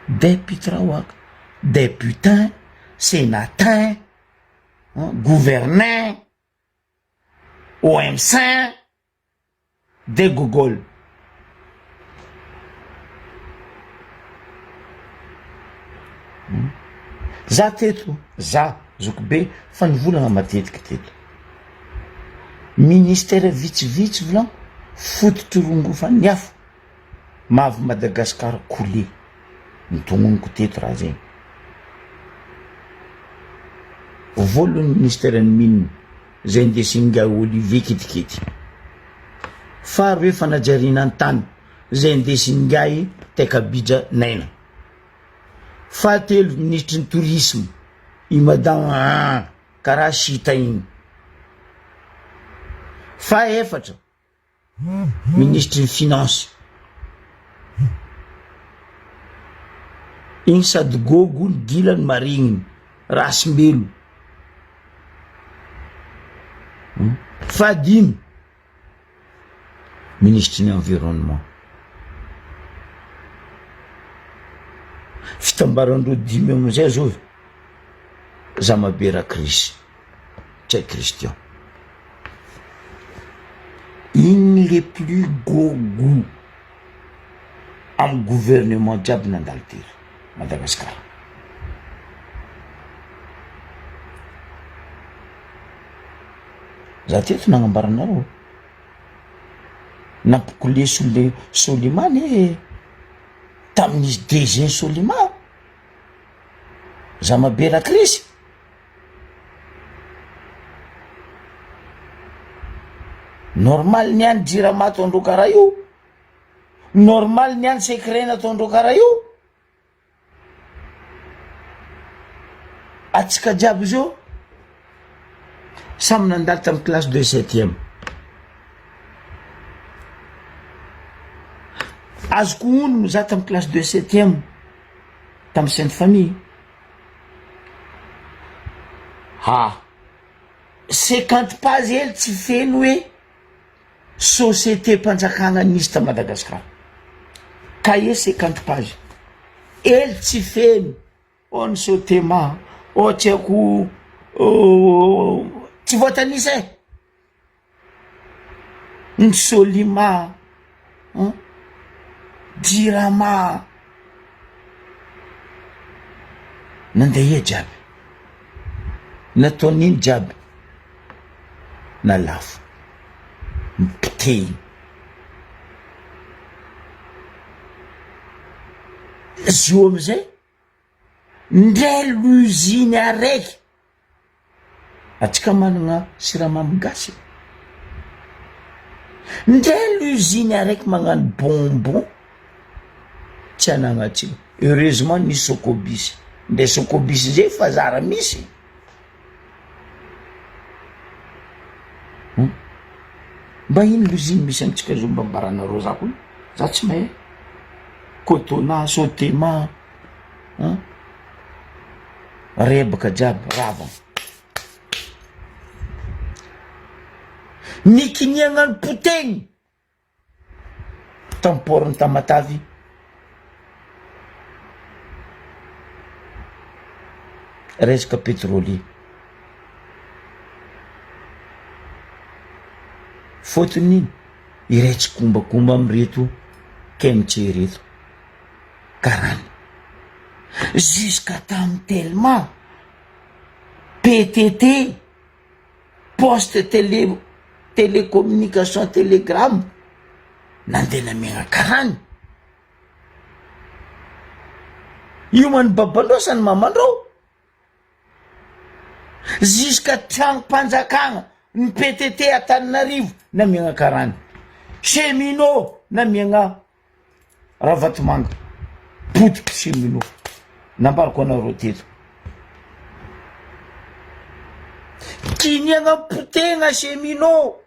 des pitraoaka des putains sénatins gouverneurs OM5 de Google za teto za zokobe fa nivolagna matetiky teto ministère vitsivitsy volagno fototry rongofa niafo mavy Madagasikara coulé nitongoniko teto raha zegny voalohany ministère ny mine zay ndesinga Olivier Kitikity faharoe fanajariana an-tany zay ndesingay Tekabija Naina fahatelo ministre ny tourisme i madame karaha sita igny fahaefatra ministre ny finance igny sady gogo ny gilany marigniny Rasimbelo fahadimy ministre ny environnement fitambarandreo dimy amizay zao Zamabera Chris Tchai Christian igny les plus gogo am gouvernement jiaby nandalo tery Madagasikara za teto nagnambaranareo nampikole Solimane tamin'izy DG Soliman Zamabera Chris normal ny any jirama ataondreo karaha io normal ny any secret nataondreo karaha io atsika jiaby zao samy nandalo tamy classe de 7e azoko ono za tamy classe de 7e tamy Sainte Famille 50 page ely tsy feno hoe société mpanjakagna nisy ta Madagasikara cahier 50 page ely tsy feno ny Sotema tsy ako tsy voatanisy ny Solima Jirama nandeha jiaby nataon'iny jiaby na lafo mipiteny zo amizay ndray l'usine araiky atsika managna siramamy gasy ndray l'usine araiky magnano bonbon tsy anagnatsika. Heureusement nisy sokobisy. Nde sokobisy zay fa zara misy. Mba ino loziny misy antsika zo mba mbaranareo zako iny? Za tsy mahay. Cotona, sautema, rebaka jiaby, rava. Nikiniagna ny potegny tamporiny Tamatavy. Resaka pétrolier. Fotony iny iray tsy kombakomba amireto kemtse reto karany. Jusqu'à tamy tellement PTT, poste télécommunication télégramme nandena miagna karany. Io man babalosany mamandreo. Jusqu'à tragnom-panjakagna ny PTT Antananarivo na miagna karany. Cheminot na miagna Ravatomanga. Potiky cheminot. Nambarako anareo teto. Kiniagna potegna cheminot.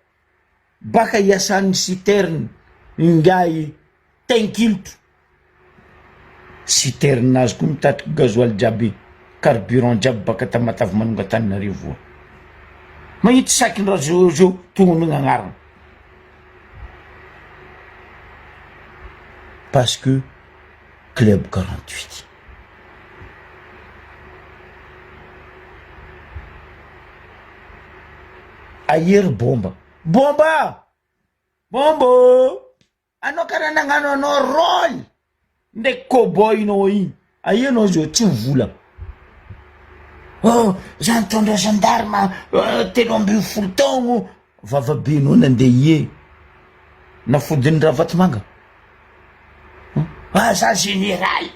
Baka iasan'ny citerne ingay tenkilto. Citerne azy koa mitatriko gasoil jiaby, carburant jiaby baka Tamatavy manonga Antananarivo. Mahita sakin raha zao tognony agnarana. Parce que Club 48. Ayer bomba. Bomba! Bombo! Ano karaha nagnano anao rôle ndreky cowboy nao igny. Aia anao zao tsy mivola. Oh, za nitondra gendarme 13 taogno. Vavabenao nandeha ie. Nafodiny Ravatomanga. Ah, za général.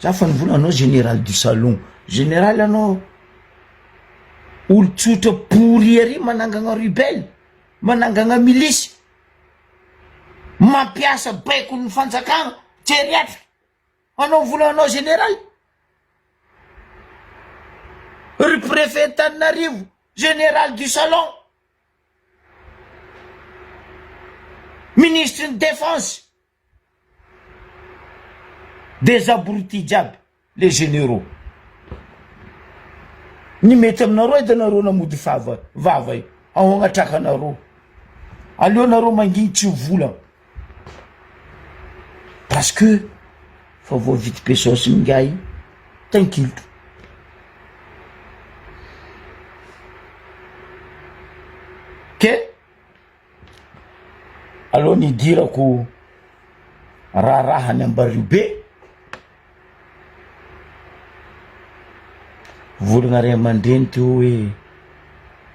Za fa nivola anao général du salon. Général anao. Olo tsotra pourri ary manangagna rebelle, manangagna milisy. Mampiasa baiko ny fanjakagna, tseriatra. Anao vola anao général. Ry préfet Antananarivo, général du salon. Ministre de défense. Des abrutis jiaby, les généraux. Ny mety aminareo edy anareo namody vava io. Ao agnatraka anareo. Aleo anareo manginy tsy vola. Parce que fa vao vity pesosy mingay tankilto. Ke aleo nidirako rahany ambario be. Volagna ray aman-dreny teo hoe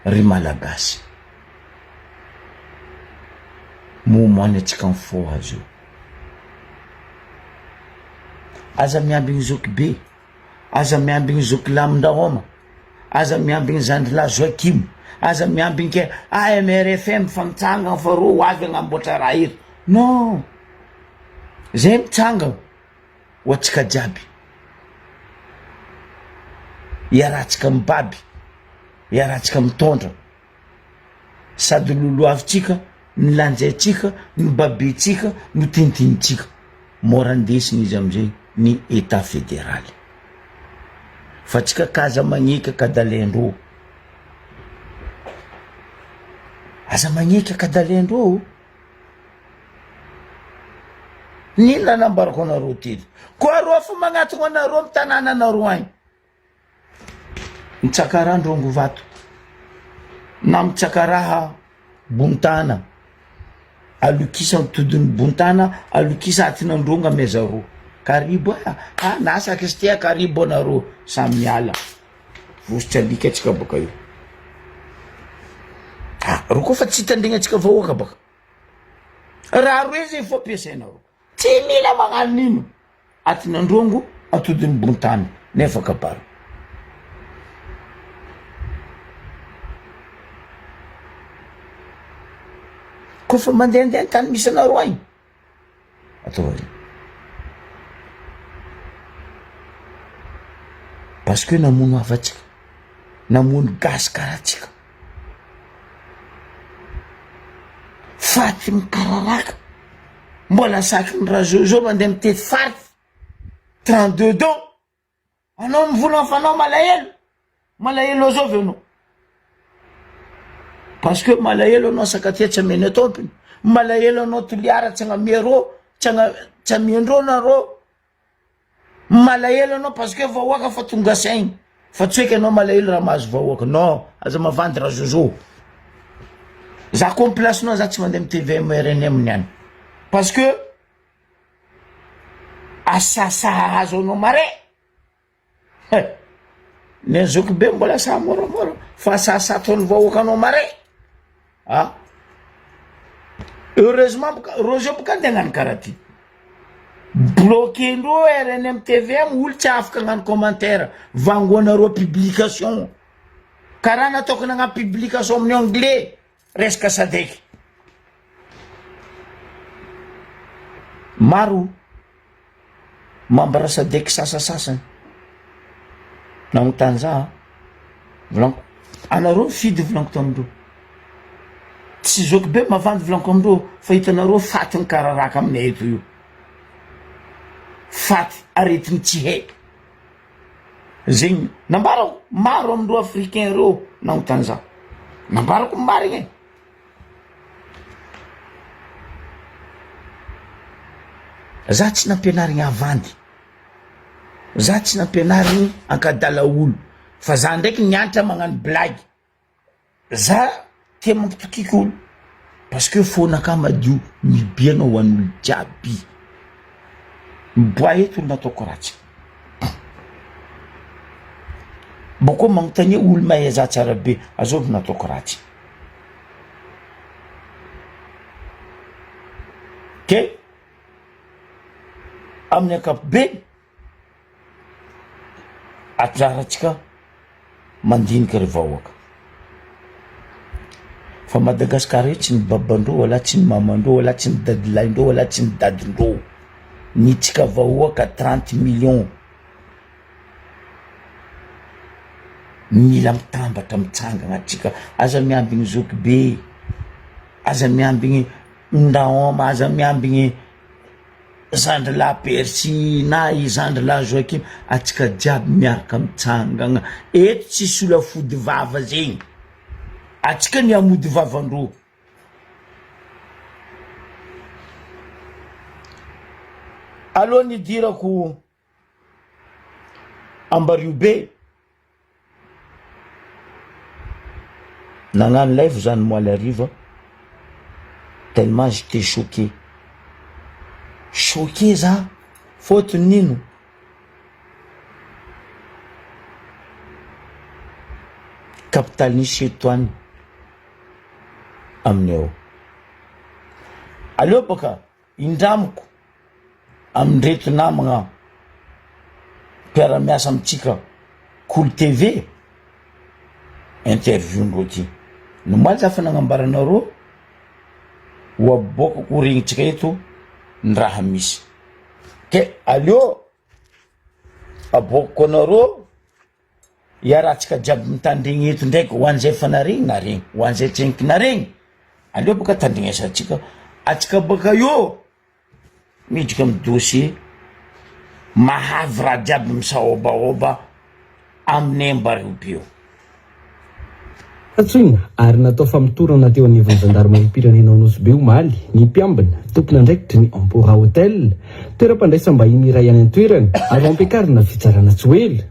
ry malagasy. Momany atsika mifo azy io. Aza miambigny zoky be. Aza miambigny zoky lamin-drahoma. Aza miambigny Zandrila Joakim. Aza miambigny ke AMRFM fa mitsanga fa ro avy agnamboatra raha eto. Non. Zay mitsanga ho atsika jiaby. Iarahantsika mibaby, iarahantsika mitondra. Sady loloavitsika, ny lanjaitsika, ny babetsika, ny tintinitsika. Mora andesiny izy amizay ny état fédéral. Fa tsika kaza magneka kadalendro. Aza magneka kadalendro. Nina nambarako anareo teto. Koa ro fa magnatogno anareo amin'ny tanàna anareo agny. Mitsakaraha ndrongo vato na mitsakaraha bontana, alokisa mitodiny bontana, alokisa atinandrongo amezaro. Karibo nasa kistia karibo anareo samy miala. Vositra alika atsika boka io. Ro koa fa tsy hitandregna atsika vahoaka baka. Raha roe zay fo ampiasainareo. Tsy mila magnano nino. Atinandrongo, atodiny bontana, nefa kabaro. Kofa mandehandeha tany misy anareo agny. Atao parce que namono avatsika namono gasy karatsika faty mikararaka mbola saky ny razozo mandeha mitety farty 32 ans anao mivola fanao malahelo zao ve anao parce que malahelo anao sakatia tsy ameny tompony malahelo anao toliara tsy agnamiarô tsy amiandrô narô malahelo anao parce que vahoaka fa tonga saigny fa tsy hoe anao malahelo raha mahazo vahoaka non aza mavandy raha zozo za complacenao za tsy mandeha TVM RNM niany parce que asasa azo anao mare ne zoko be mbola sa moramora fa asasa tony vahoaka anao mare heureusement rojo boka andeha karaha ty bloqué ndro RNM TVM olo tsy afaka hagnano commentaire vangoanareo publication karaha nataoko nagna publication amin'ny anglais resaka sadeky maro mambara sadeky sasasasany nagnotany za volanko anareo fidy volanko tamindreo tsy zoko be mavandy volanko amindreo fa hitanareo faty ny kararaka aminay eto io faty aretiny tsy haiko zegny nambarako maro amindreo africain reo nagnotany za nambarako marigny za tsy nampianarigny avandy za tsy nampianarigny ankadala olo fa za ndraiky nianatra magnano blague za tia mampitokiky olo parce que fonaka madio mibianao ho an'olo jiaby miboa eto olo nataoko ratsy boko magnontania olo mahay za tsara be azovy nataoko ratsy ke amin'ny akapobe atraratsika mandinika ry vahoaka fa Madagasikara tsy ny babandreo wala tsy ny mamandreo wala tsy ny dadilaindreo wala tsy ny dadindreo nitsika vahoaka 30 millions mila mitambatra mitsangana atsika aza miambigny zoky be aza miambigny ndaoma aza miambigny zandry la Persi na izandry la Joakim atsika jiaby miaraka mitsangana eto tsisy olo afody vava zegny atsika ny amody vavandreo aloha nidirako Ambario be nagnano live zany moaly ariva tellement j'étais choqué za fotony nino capitale nisy etoany amin'ny ao aleo baka indramiko amindreto namagna mpiara-miasa amitsika Cool TV interview ndreo ty nomaly za fa nagnambaranareo ho aboakako regnitsika eto ny raha misy ke aleo aboakako anareo iarahantsika jiaby mitandregny eto ndraiky ho an'izay fa naregny naregny ho an'izay tsenky naregny aleo baka tandregnesantsika atsika baka io midika amin'ny dossier mahavy raha jiaby misaobaoba amin'ny Ambario Atsoina ary natao famitorana teo anivon'ny zandarmeriam-pirenena Nosy be omaly ny mpiambina tompona andraikitry ny Ampora Hotel toeram-pandraisam-bahiny iray any an-toerana ary ampiakarina fitsarana tsy oely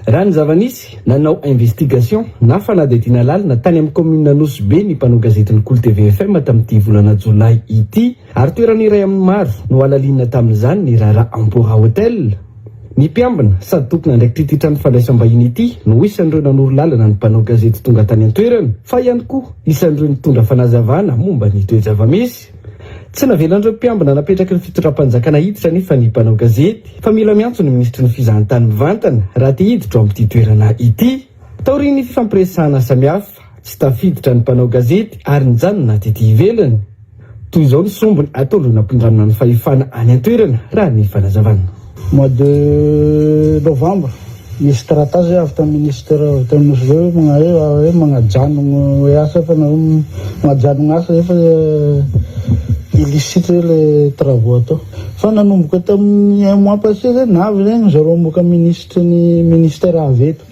raha ny zava-nisy nanao investigation na fanadihadiana lalina tany amin'ny commune Nosy be ny mpanao gazetiny Cool TV FM tamin'ity volana Jolay ity ary toerana iray amin'ny maro no alalina tamin'izany ny raharaha Ampora Hotel ny mpiambina sady tompona andraikitry ity trano fandraisam-bahiny ity no isan'ireo nanoro lalana ny mpanao gazety tonga tany an-toerana fa ihany koa isan'ireo nitondra fanazavana momba ny toe-java-misy tsy navelan'ireo mpiambina napetraky ny fitondram-panjakana hiditra nefa ny mpanao gazety fa mila miantso ny ministry ny fizahantany mivantana raha te hiditra amin'ity toerana ity taoriny fifampiresahana samihafa tsy tafiditra ny mpanao gazety ary nijanona tety ivelany toy izao ny sombony ataondreo nampindramina ny fahefana any an-toerana raha ny fanazavana mois de novembre misy taratasy avy tamin'ny ministère avy tamin'ny hoe hoe magnajanogno hoe asa fa na magnajanogno asa efa illicite le travaux atao fa nanomboka tamin'ny un mois passé zay navy zegny zareo moka ministre-ny ministère avy eto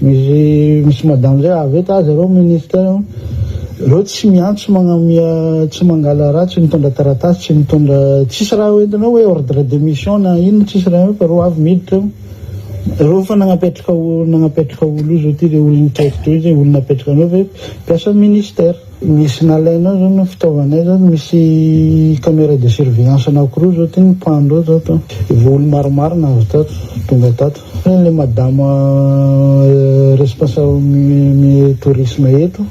misy madame zay avy eto zareo ministère reo tsy miantso magnamia tsy mangala raha tsy mitondra taratasy tsy mitondra tsisy raha hoentinao hoe ordre de mission na ino tsisy raha fa reo avy miditra reo fa nagnapetraka olo izy ty le olona traikitra izy olona napetraka anao fa mpiasa ministère misy nalainao zao no fitaovanay zao misy caméra de surveillance anankiroa zao ty nipandro zao to olo maromaro navy tato tonga tato le madame responsable mi tourisme eto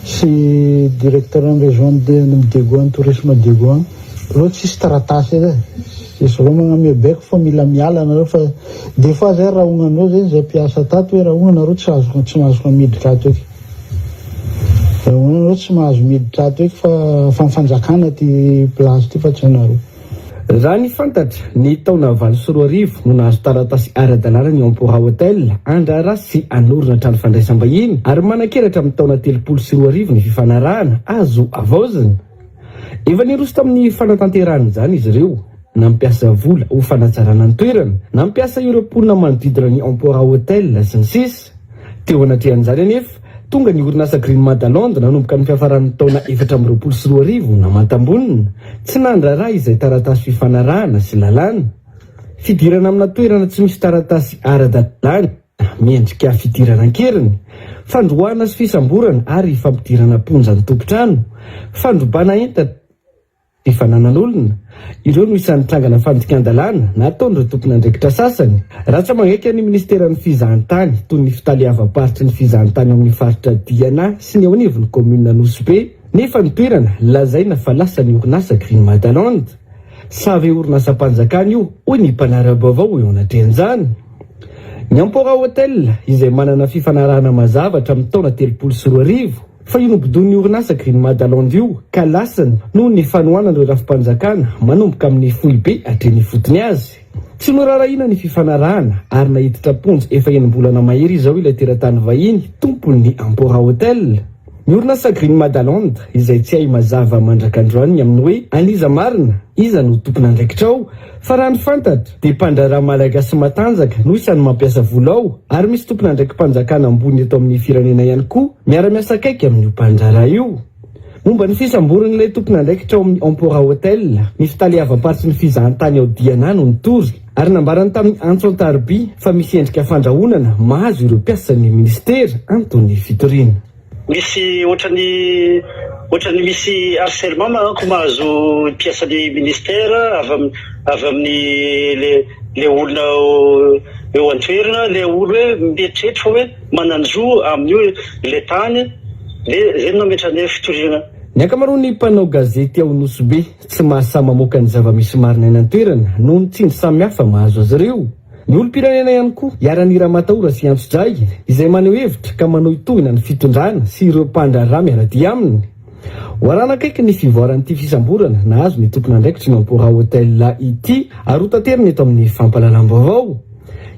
sy directeur en région de Diegouan tourisme Diegouan reo tsisy taratasy zay izy reo magnamia beko fa mila miala anareo fa des fois zay raha ognanao zay zay mpiasa tato hoe raha ognanareo tsy mahazo miditra ato eky raha ognanareo tsy mahazo miditra ato eky fa fanjakana ty place ty fa tsy anareo. Raha ny fantatra ny taona 2024 no nahazo taratasy ara-dalàna ny Ampora Hotel Andrara sy anorina trano fandraisam-bahiny ary manan-keratra amin'ny taona 2024 ny fifanarahana azo avaozana. Efa niroso tamin'ny fanatanterahana izany izy ireo, nampiasa vola ho fanatsarana ny toerana, nampiasa ireo mponina manodidina ny Ampora Hotel sy ny sisa. Teo anatrehan'izany anefa tonga ny orinasa Green Madalonde nanomboka ny fiafaran'ny taona 2024 namantambonina tsy nandraraha izay taratasy fifanarahana sy lalàna. Fidirana amina toerana tsy misy taratasy ara-dalàna miendrika fidirana ankeriny, fandroana sy fisamborana ary fampidirana ponja ny tompotrano, fandrobana entana fifananan'olona. Ireo no isan'ny trangana fandikan-dalàna nataon'ireo tompon'andraikitra sasany. Raha tsy mangaika ny ministeran'ny fizahantany toy ny fitaliavam-paritry ny fizahantany amin'ny faritra Diana sy ny ao anivon'ny commune Nosbe, nefa ny toerana lazaina fa lasa ny orinasa Green Madalonde. Savy orinasam-panjakana io hoy ny mpanara-baovao eo anatrehan'izany. Ny Ampora Hotel izay manana fifanarahana mazavatra amin'ny taona 2024 fa inombodon'ny orinasa Green Madalonde io ka lasany noho ny fanohanan'ireo rafim-panjakana manomboka amin'ny foibe hatreny fotony azy. Tsy norarahina ny fifanarahana ary nahiditra ponja efa enim-bolana mahery izao ilay teratany vahiny tompon'ny Ampora Hotel. Ny orinasa Green Madalonde izay tsy hay mazava mandrakandroany amin'ny hoe aniza marina iza no tompon'andraikitra ao, fa raha ny fantatra dia mpandraraha malagasy matanjaka no isan'ny mampiasa vola ao ary misy tompon'andraiki-mpanjakana ambony eto amin'ny firenena ihany koa miara-miasa akaiky amin'io mpandraraha io. Momba ny fisamboran'ilay tompon'andraikitra ao amin'ny Ampora Hotel, ny fitaliavam-paritry ny fizahantany ao Diana no nitory ary nambarany tamin'ny Antson Tarby fa misy endrika fandrahonana mahazo ireo mpiasan'ny ministera Antony Fitorina. Misy ohatrany misy harcèlement manko mahazo mpiasan'ny ministère avy amin'ny le olona eo an-toerana, le olo hoe mieritreritra fa hoe mananjo amin'io le tany zay nametrany fitorina. Ny ankamaroan'ny mpanao gazety ao Nosbe tsy mahasa mamoaka ny zava-misy marina eny an-toerana noho ny tsindry samihafa mahazo azy ireo. Ny olom-pirenena ihany koa Yaranira Mataora sy Antso-Dray izay maneho hevitra ka manao itohina ny fitondrana sy ireo mpandraraha miarady aminy. Hoarana akaiky ny fivoaran'ity fisamborana nahazo ny tompon'andraikitra ny Ampora Hotel ity ary ho tanterina eto amin'ny fampalalam-baovao.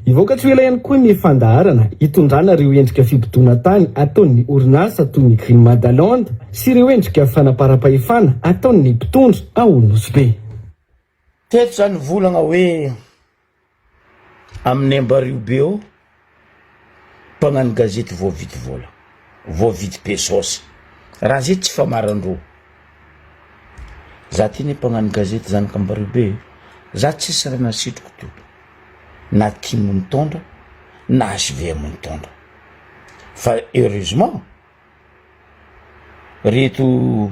Ivoaka tsy ela ihany koa ny fandaharana hitondrana ireo endrika fibotona tany ataon'ny orinasa toy ny Green Madalonde sy ireo endrika fanapara-pahefana ataon'ny mpitondra ao Nosbe. Teto zany volagna hoe amin'ny Ambaribe ao mpagnano gazety voavidy vola, voavidy pesosy. Raha zay tsy famarandro. Za tiny mpagnano gazety zany Ambaribe, za tsisy raha nasitriko to. Na Timo mitondra, na HVM mitondra. Fa heureusement, reto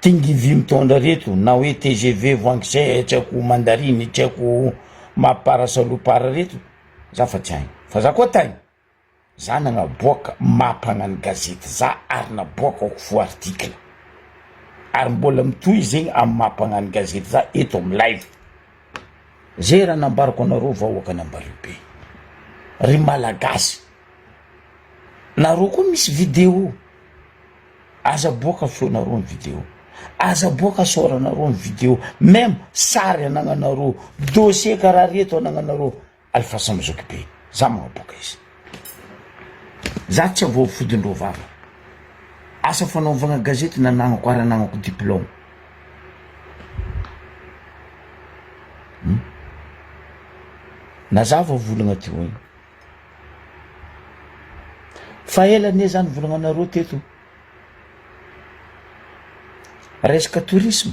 Tingivy mitondra reto, na hoe TGV voangizay, tsy haiko mandariny, tsy haiko mamparasalopara reto, za fa tsy hainy. Fa za koa tainy, za nagnaboaka mampagnano gazety za ary naboaka fo article. Ary mbola mitohy zegny amin'ny mampagnano gazety za eto amin'ny live. Zay raha nambarako anareo vahoaka n'Ambaribe. Ry malagasy. Nareo koa misy vidéo. Aza boaka feonareo ny vidéo. Aza boaka soranareo ny vidéo. Même sary anagnanareo, dossier karaha reto anagnanareo. Alfa samizokbe. za magnaboaka izy za tsy avao fodindreo vava asa fanaovagna gazety nananako arananako diplôme nazava volagna teo igny fa elane zany volagnanareo teto resaka tourisme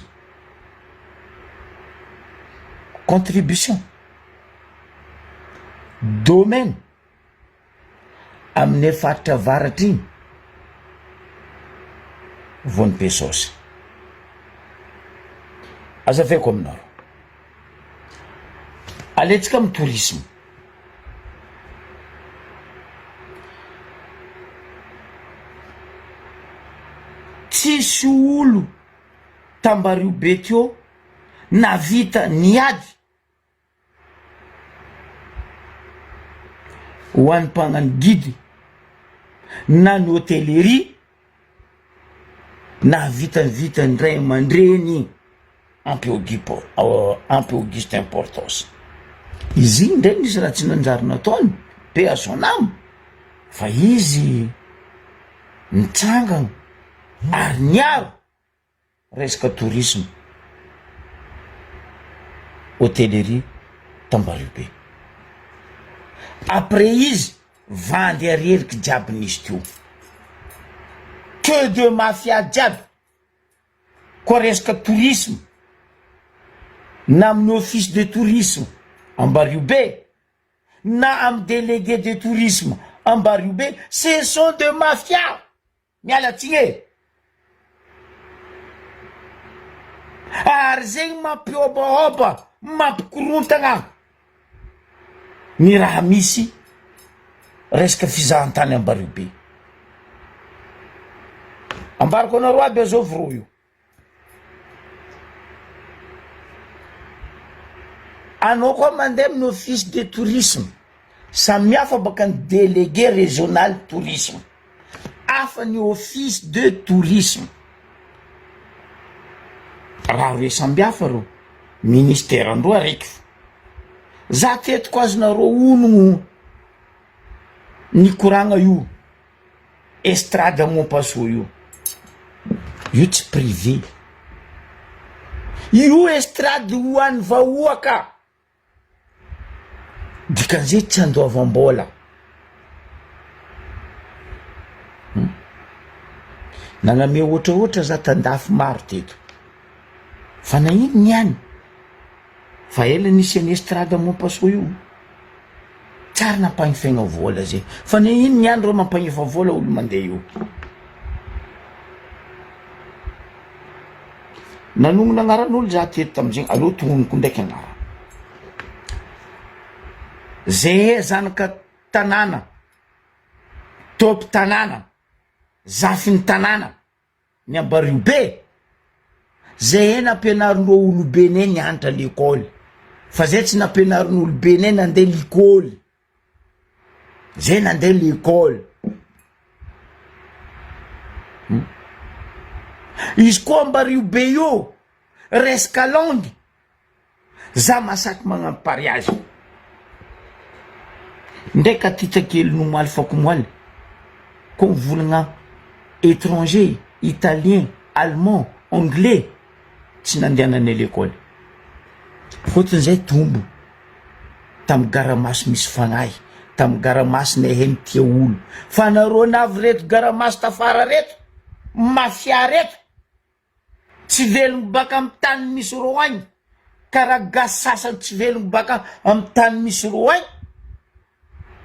contribution domaine amin'ny faritra avaratra igny vony pesosy azaveko aminareo aletsika amin'ny tourisme tsisy olo Tambariobe teo navita niady ho an'ny mpagnano guide na ny hôtellerie navita ndray aman-dreny ampy auguste importance izy igny ndray nisy raha tsy nanjary nataony pe à son âme fa izy nitsangana ary niaro resaka tourisme hôtellerie Tambariobe après izy vandy areriky jiaby nisy teo que de mafia jiaby koa resaka tourisme na amin'ny office de tourisme Tambariobe na amin'ny délégué de tourisme Tambariobe ce sont de mafia mialatsigny ary zegny mampiobaoba mampikorontagna ny raha misy resaka fizahantany Tambariobe ambarako anareo aby azao voro io anao koa mandeha amin'ny office de tourisme samy hafa baka ny délégué régional tourisme hafa ny office de tourisme raha hoe samby hafa reo ministère andro araiky za tetiko azonareo onogno ny koragna io estrade Montpasso io tsy privé io estrade ho an'ny vahoaka dikan'izay tsy andoavam-bola naname ohatraohatra za tandafy maro teto fa na ino niany fa ela nisy any estrade Montpasso io tsara nampagnifaigna vola zay fa na ino niany reo mampagnifa vola olo mandeha io nanonona agnaran'olo za teto tamizegny aloha tononoko ndraiky agnara zay zanaka tanàna topy tanàna zafiny tanàna ny Tambariobe zay nampianarin'reo olobe ne nianatra l'école fa zay tsy nampianarin'olo be ne nandeha l'école zay nandeha l'école izy koa Tambariobe io resaka langue za masaky magnampy pariage ndraika titakely nomaly fakomoaly comme volagna étranger italien allemand anglais tsy nandehanany l'école fotony zay tombo tamy garamaso misy fagnahy tamy garamaso nahay nitia olo fa nareo navy reto garamaso tafara reto mafia reto tsy velogno baka amy tany misy ro agny karaha gasy sasany tsy velogno baka amy tany misy ro agny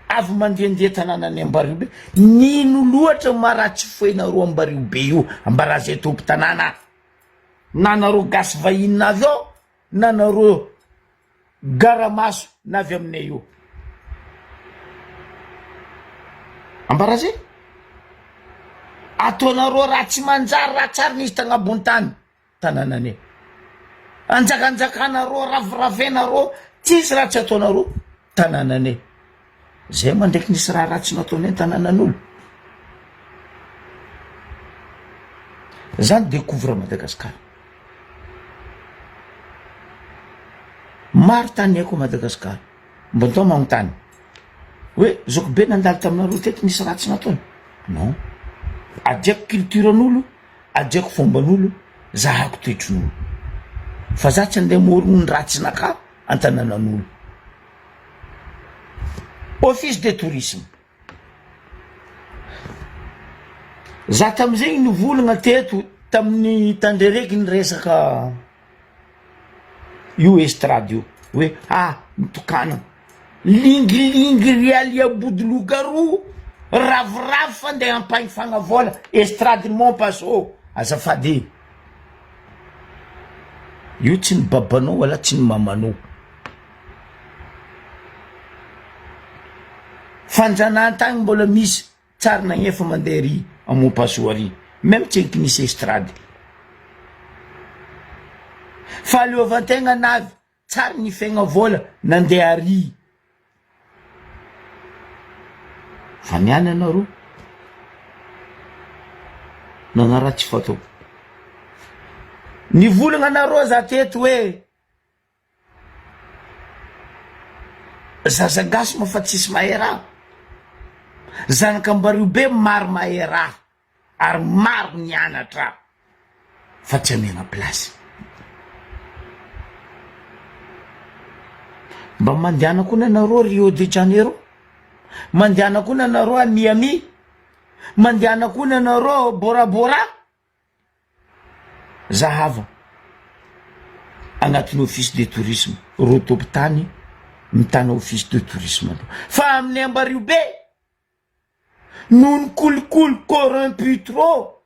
avy mandehandeha tanànany Tambariobe nino loatra maratsy foenareo Tambariobe io ambara zay tompo tanàna na nareo gasy vahiny navy ao na nareo garamaso navy aminay io ambara zay ataonareo raha tsy manjary raha tsara nisy tagnabony tany tanànanay anjakanjakanareo raviravenareo tsisy raha tsy ataonareo tanànanay zay mandraiky nisy raha ratsy nataonay tanànan'olo zany découvre Madagasikara maro tany haiko Madagasikara mbo tao magnontany hoe zoko be nandalo taminareo teto nisy ratsy nataony non adiako culturen'olo adiako fomban'olo zahako toetron'olo fa za tsy andeha morogno ny ratsinaka antananan'olo. Office de tourisme za tam'izegny nivolagna teto tamin'ny tandrereky ny resaka io estrade io hoe mitokana lingilingy rialia bodilokaro ravoravo fa andeha ampagny fagnavola estrade Montpasso azafady io tsy ny babanao wala tsy ny mamanao. Fanjanahantagny mbola misy tsara nagnefa mandeha ry a Montpasso ary même tsy eky nisy estrade fahaleovantegna navy tsara ny fiaigna vola nandeha ary fa niany anareo nagnaratsy fatao nivolagna anareo za teto hoe zazagasy ma fa tsisy mahay raha zanak'ambario be maro mahay raha ary maro nianatra fa tsy amegna plasy. Mba mandehana koa nanareo Rio de Janeiro, mandehana koa nanareo a Miami, mandehana koa nanareo Bora Bora. Zahava agnatin'ny office de tourisme rotopitany mitana office de tourisme fa amin'ny Ambario be non cool corrompu trop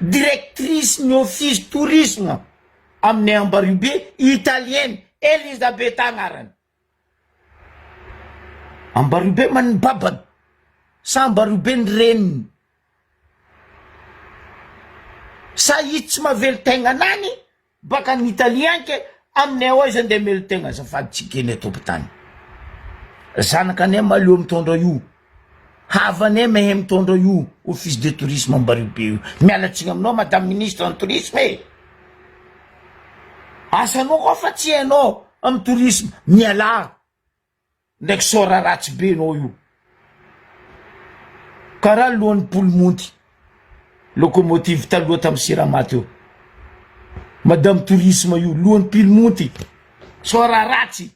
directrice ny office tourisme amin'ny Ambario be italienne Elisabeth agnarany. Ambario be man babany sa Ambario be ny reniny sa ito tsy mavelo tegna nany baka ny italianke aminay ao izy andeha melo tegna zafady tsy keny eto mpitany zanakany malio mitondra io havany mehe mitondra io office de tourisme Ambario be io mialatsigna aminao madame ministre en tourisme asanao koa fa tsy hainao amin'ny tourisme miala ndraiky sora ratsy be anao io karaha lohan'ny polomonty locomotive taloha tamin'ny Siramaty io madame tourisme io lohan'ny polomonty sora ratsy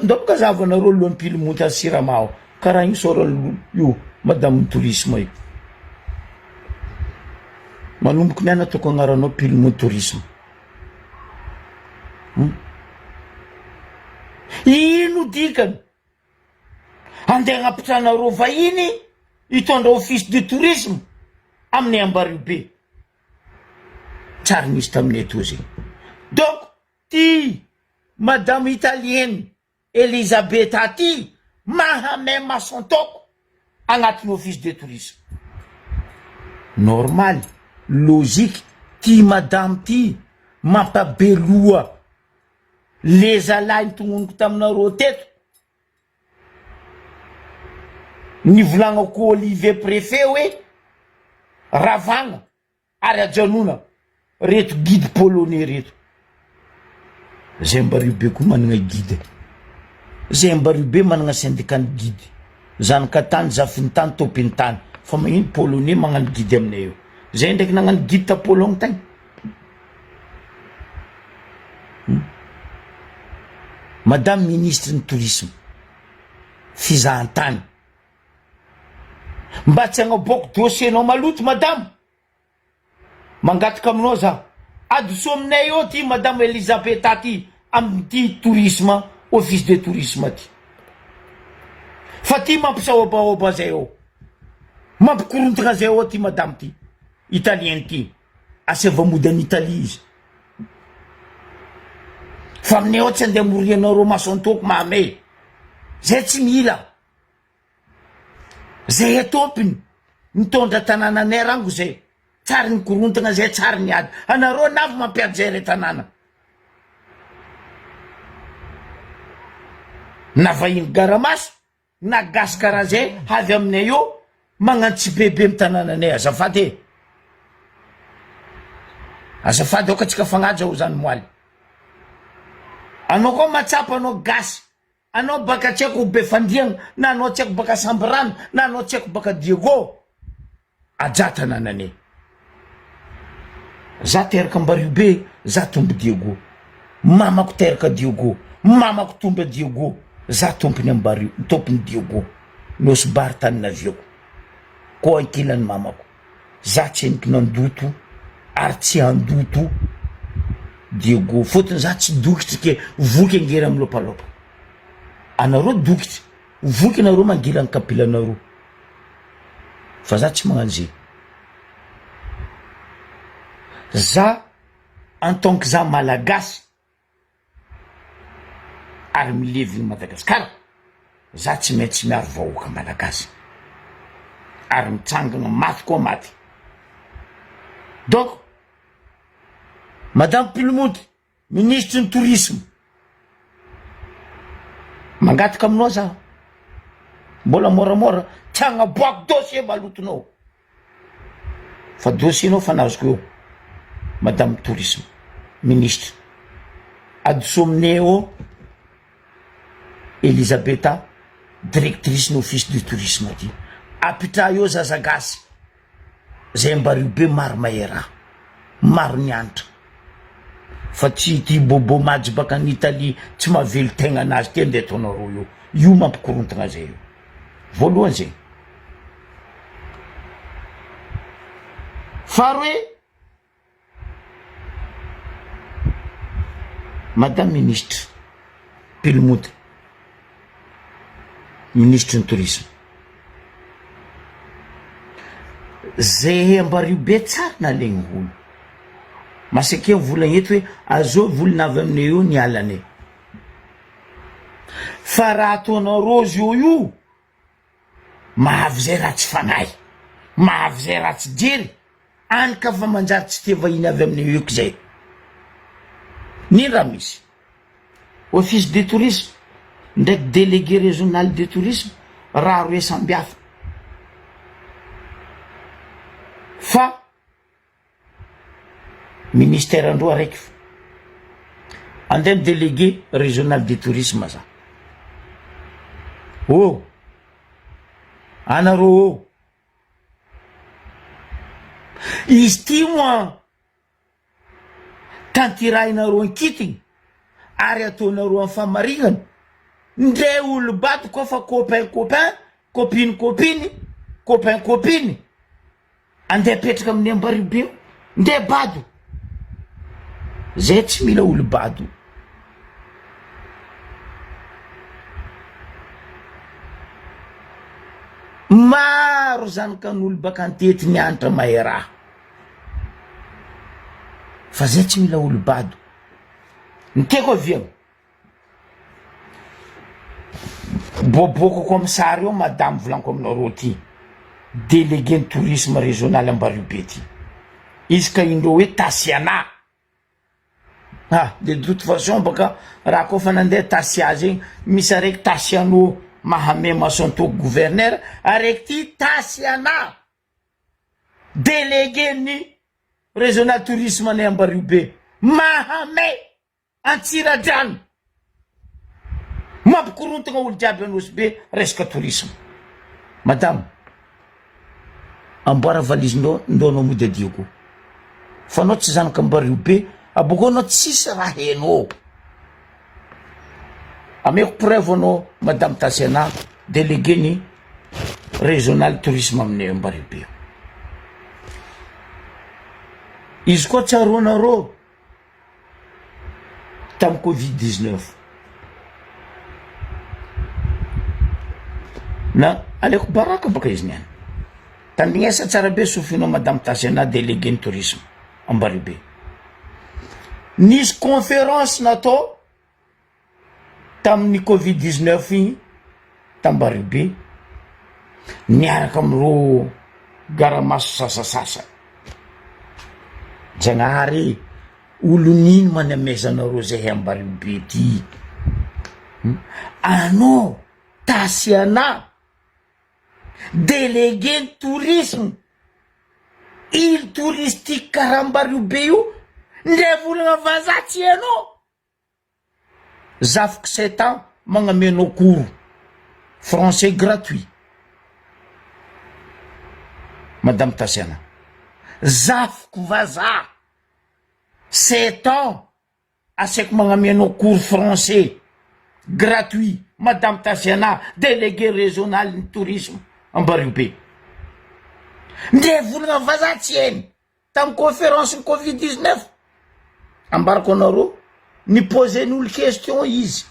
ndoka zavanareo lohan'ny polomonty a Siramao karaha io sora io madame tourisme io manomboky miana toko agnaranao polomonty tourisme. Ino dikany andeha agnapitranareo vahiny hitondra office de tourisme amin'ny Ambario be tsara nisy taminay to zegny. Donc ty madame italienne Elisabeth aty mahamay masantoko agnatin'ny office de tourisme normal logique ty madame ty mampabeloa les zalahy tognoniko taminareo teto nivolagnako Olivier Préfet hoe ravagna ary ajanona reto guide polonais reto zay Ambario be koa managna guide zay Ambario be managna syndicat guide zanaka tany zafiny tany topiny tany fa magnino polonais magnano guide aminay eo zay ndraiky nagnano guide ta Pologne tany. Madame ministre ny tourisme fizahantany mba tsy agnaboko dossier-nao maloto madame mangataka aminao za adoso aminay eo ty madame Elisabeth ty amin'ny tourisme office de tourisme ty fa ty mampisaobaoba zay eo mampikorontagna zay eo ty madame ty italien ty asevamody any Italie izy fa aminay ao tsy andeha morianareo masantoko mahamay zay tsy mila zay atopiny mitondra tanànanay rango zay tsara ny korontagna zay tsara ny ady anareo navy mampiady zay re tanàna na vahiny garamaso na gasy karaha zay avy aminay eo magnantsy bebe amin'ny tanànanay azafady aoka tsika fagnaja ho zany moaly anao koa matsapa anao gasy anao baka tsy haiko be fandriagna na anao tsy haiko baka Sambrano na anao tsy haiko baka Diego ajatana nane za teraka Mbaribe za tombo Diego mamako teraka Diego mamako tombo Diego za tompony Mbaribe tompony Diego nosy bary tany naviako ko ankilany mamako za tsy henoko nandoto ary tsy andoto Diego fotony za tsy dokitra ke voky angery amy lopalopa anareo dokitra voky nareo mangila ny kapilanareo fa za tsy magnano zay za en tant que za malagasy ary milevy Madagasikara za tsy maintsy miaro vahoaka malagasy ary mitsangana maty koa maty donc Madame Pilmoudy ministre du tourisme mangataka aminao za mbola moramora tsy agnaboako dossier malotonao fa dossier nao fa nazoko eo Madame tourisme ministre Adsomneo Elisabetta directrice n'office du tourisme ty apitra eo zazagasy zay Mbaribe maro mahera maro niantra fa tsy ty bobo majy baka ny Italie tsy mavelo tegna anazy ty ndeha ataonareo io mampikorontagna zay io voalohany zay faharoe Madame ministre Pilmoudy ministre du tourisme zay Mbaribe tsara nalegny olo masake volagna eto hoe azo volana avy aminay io nialane fa raha ataonareo io mahavy zay raha tsy fanahy mahavy zay raha tsy jery anika fa manjary tsy te vahiny avy aminay io zay ni raha misy office de tourisme ndraiky délégué régional de tourisme raha roe sambihafa fa ministère androa raiky andeha délégué régional de tourisme za anareo izy ty moa tantirahinareo ankitigny ary ataonareo amin'ny famarignana ndray olo bato koa fa copain copine andeha petraka amin'ny Mbaribe ndeha bado zay tsy mila olo bado maro zanakan'olo baka antety nianatra mahera fa zay tsy mila olo bado niteko aviagna bobokako amy sary eo madame volaniko aminareo ty délégué ny tourisme régional Mbaribe ty izy ka indreo hoe Tasiana de toute façon baka raha koa fa nandeha Tasia zegny misy araiky Tasiano Mahame Masantoko gouverneur araiky ty Tasiana délégué ny régional tourisme ny Mbaribe Mahame Antsiradrano mampikorontagna olo jiaby anosy be resaka tourisme madame amboara valizinao ndonao mody Diego fa anao tsy zanaka Mbaribe aboko anao tsisy raha henao ameko preuve anao madame Tasiana délégué ny régional tourisme aminay Mbaribe izy koa tsaroanareo tam Covid-19 na aleko baraka baka izy niany tandrignesa tsara be sofinao madame Tasiana délégué ny tourisme Mbaribe nisy conférence natao tamin'ny Covid-19 igny Mbaribe niaraka amiro garamaso sasasasa Janahary olo nino manamezanareo zay Mbaribe ty anao Tasiana délégué tourisme île touristique karaha Mbaribe io ndray volagna vazatsy anao zafiko 7 ans magnameno cours français gratuit. Madame Tasiana, zafiko vazaha 7 ans asaiko magnameno cours français gratuit. Madame Tasiana, délégué régional du tourisme Ambaribe. Nde volagna vazaha tsy eny tam conférence Covid-19 ambarako anareo ni posen'olo question izy.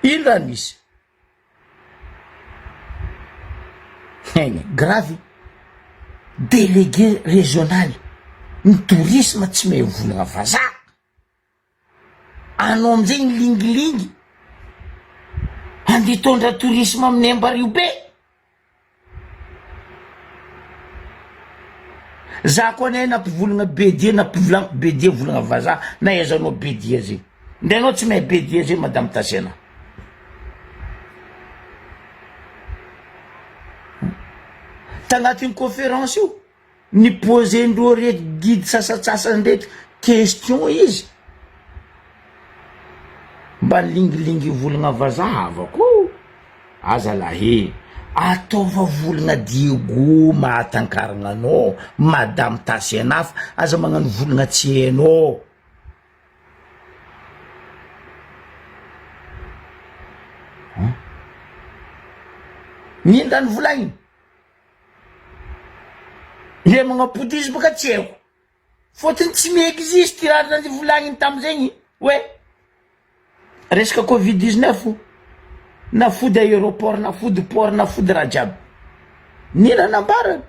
Ino raha nisy? Grave. Délégué régional ny tourisme tsy mahay volagna vazaha. Anao amizay ny lingilingy andeha tondra tourisme amin'ny Ambaribe. Za koa ne nampivolagna BD nampivolagna BD volagna vazaha na aizanao BD zay. Nde anao tsy mahay BD zay Madame Tasiana. Tagnatin'ny conférence io ni posendreo reto guide sasatsasany reto question izy. Mba lingilingy volagna vazaha avako. Aza lahe ataova volagna Diego mahatankaragna anao Madame Tasiana fa aza magnano volagna tsy hainao. Ninda ny volagny le magnapodisy baka tsy haiko fôtiny tsy mi-existe raha ny volagniny tamizegny hoe resaka Covid-19 na fody aéroport na fody port na fody raha jiaby. Nina nambarana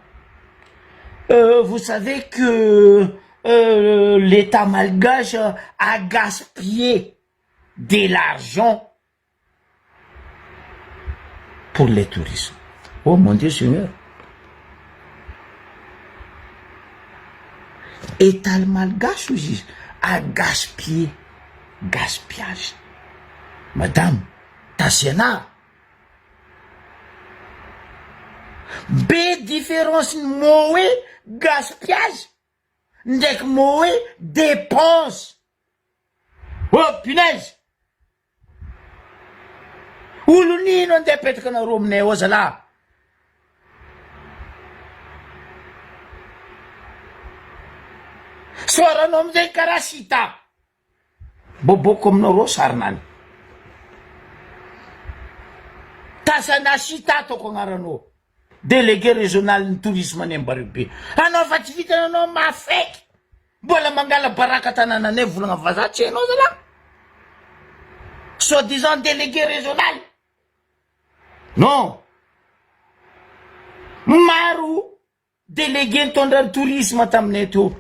vous savez que l'État malgache a gaspillé de l'argent pour les touristes. Oh mon Dieu Seigneur. État malgache izy a gaspillé. Gaspillage. Madame Tasiana. Be différence mo hoe gaspillage ndreky mo hoe dépense. Oh punaise. Olo nino andeha apetraka anareo aminay ao zalahy. Soranao amizay karaha sita. Boboko aminareo sarinany. Tasiana sita ataoko agnaranao. Délégué régional ny tourisme any Ambaribe. Anao fa tsy vitananao mafeky. Mbola mangala baraka tanànanay volagna vazaha tsy hainao zalahy. Soi-disant délégué régional. Non. Maro délégué nitondra ny tourisme taminay teo.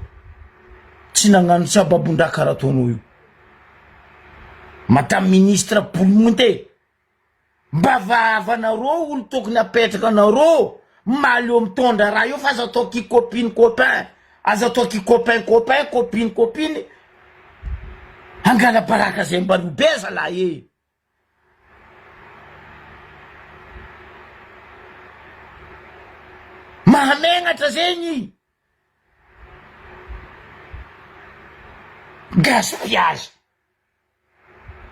Tsy nagnano sababon-draha karaha ataonao io. Madame ministre Bolomonte. Mba vavanareo olo tokony apetraka anareo maleo mitondra raha io fa aza atao ki copine copain. Aza atao ki copain copain copine copine. Angala baraka zay Ambaribe zalahy e. Mahamenatra zegny. Gaspillage.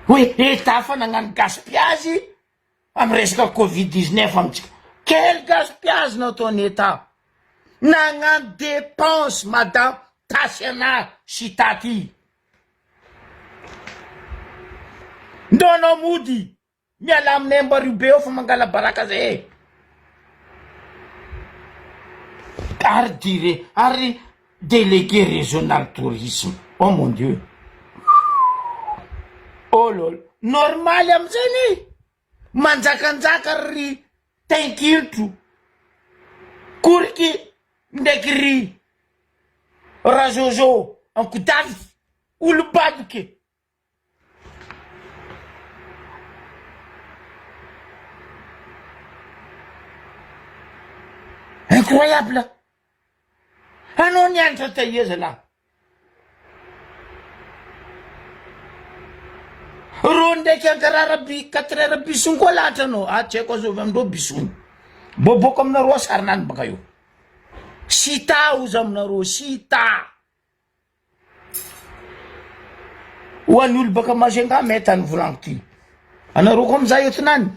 Oui, État fa nagnano gaspillage am resaka Covid-19 amitsika. Quel gaspillage nataony État? Nagnano dépense Madame Tasiana Sitaty. Ndono mody miala aminay Ambaribe ao fa mangala baraka zay. Ary délégué régional tourisme. Oh mon Dieu. Oh lol. Normal amizay ni. Manjakanjaka ry tenkiltro. Kurki ndraiky ry razozo ankodavy olo badoke. Incroyable. Anao nianatra taia zalahy. Ro ndraiky ankarara 4 heures bison koa lahatra anao. Tsy haiko azovy amindreo bison. Boboko aminareo sarinany baka io. Sita ozy aminareo, sita. Ho an'ny olo baka Majunga mety ny volaniko ty. Anareo koa amizay etonany.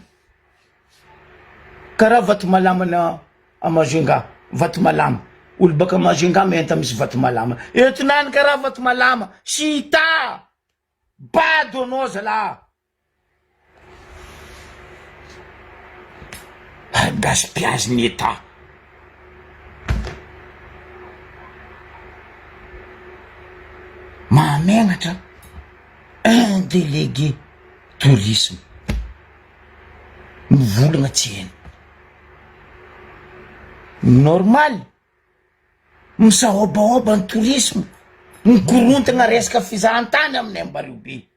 Karaha Vato-Malama a Majunga, Vato-Malama. Olo baka Majunga mety misy Vato-Malama. Etonany karaha Vato-Malama. Sita! Bado anao zalahy. Gaspillage ny État. Mahamenatra un délégué tourisme mivolagna tsy hainy. Normal misahobahoba ny tourisme, mikorontagna resaka fizahantany aminay Ambaribe.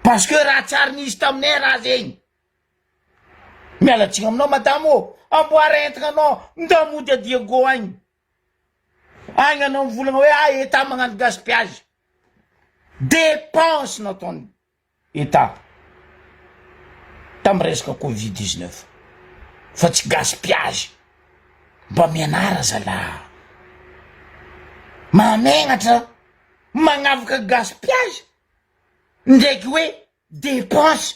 Parce que raha tsara nisy taminay raha zegny. Mialatsiny aminao madame ô, amboara entagna anao ndamody a Diego agny. Agny anao mivolagna hoe État magnano gaspillage. Dépense nataony État tamin'ny resaka Covid-19 fa tsy gaspillage. Mba mianara zalahy. Mamegnatra magnavaka gaspillage ndraiky hoe dépense.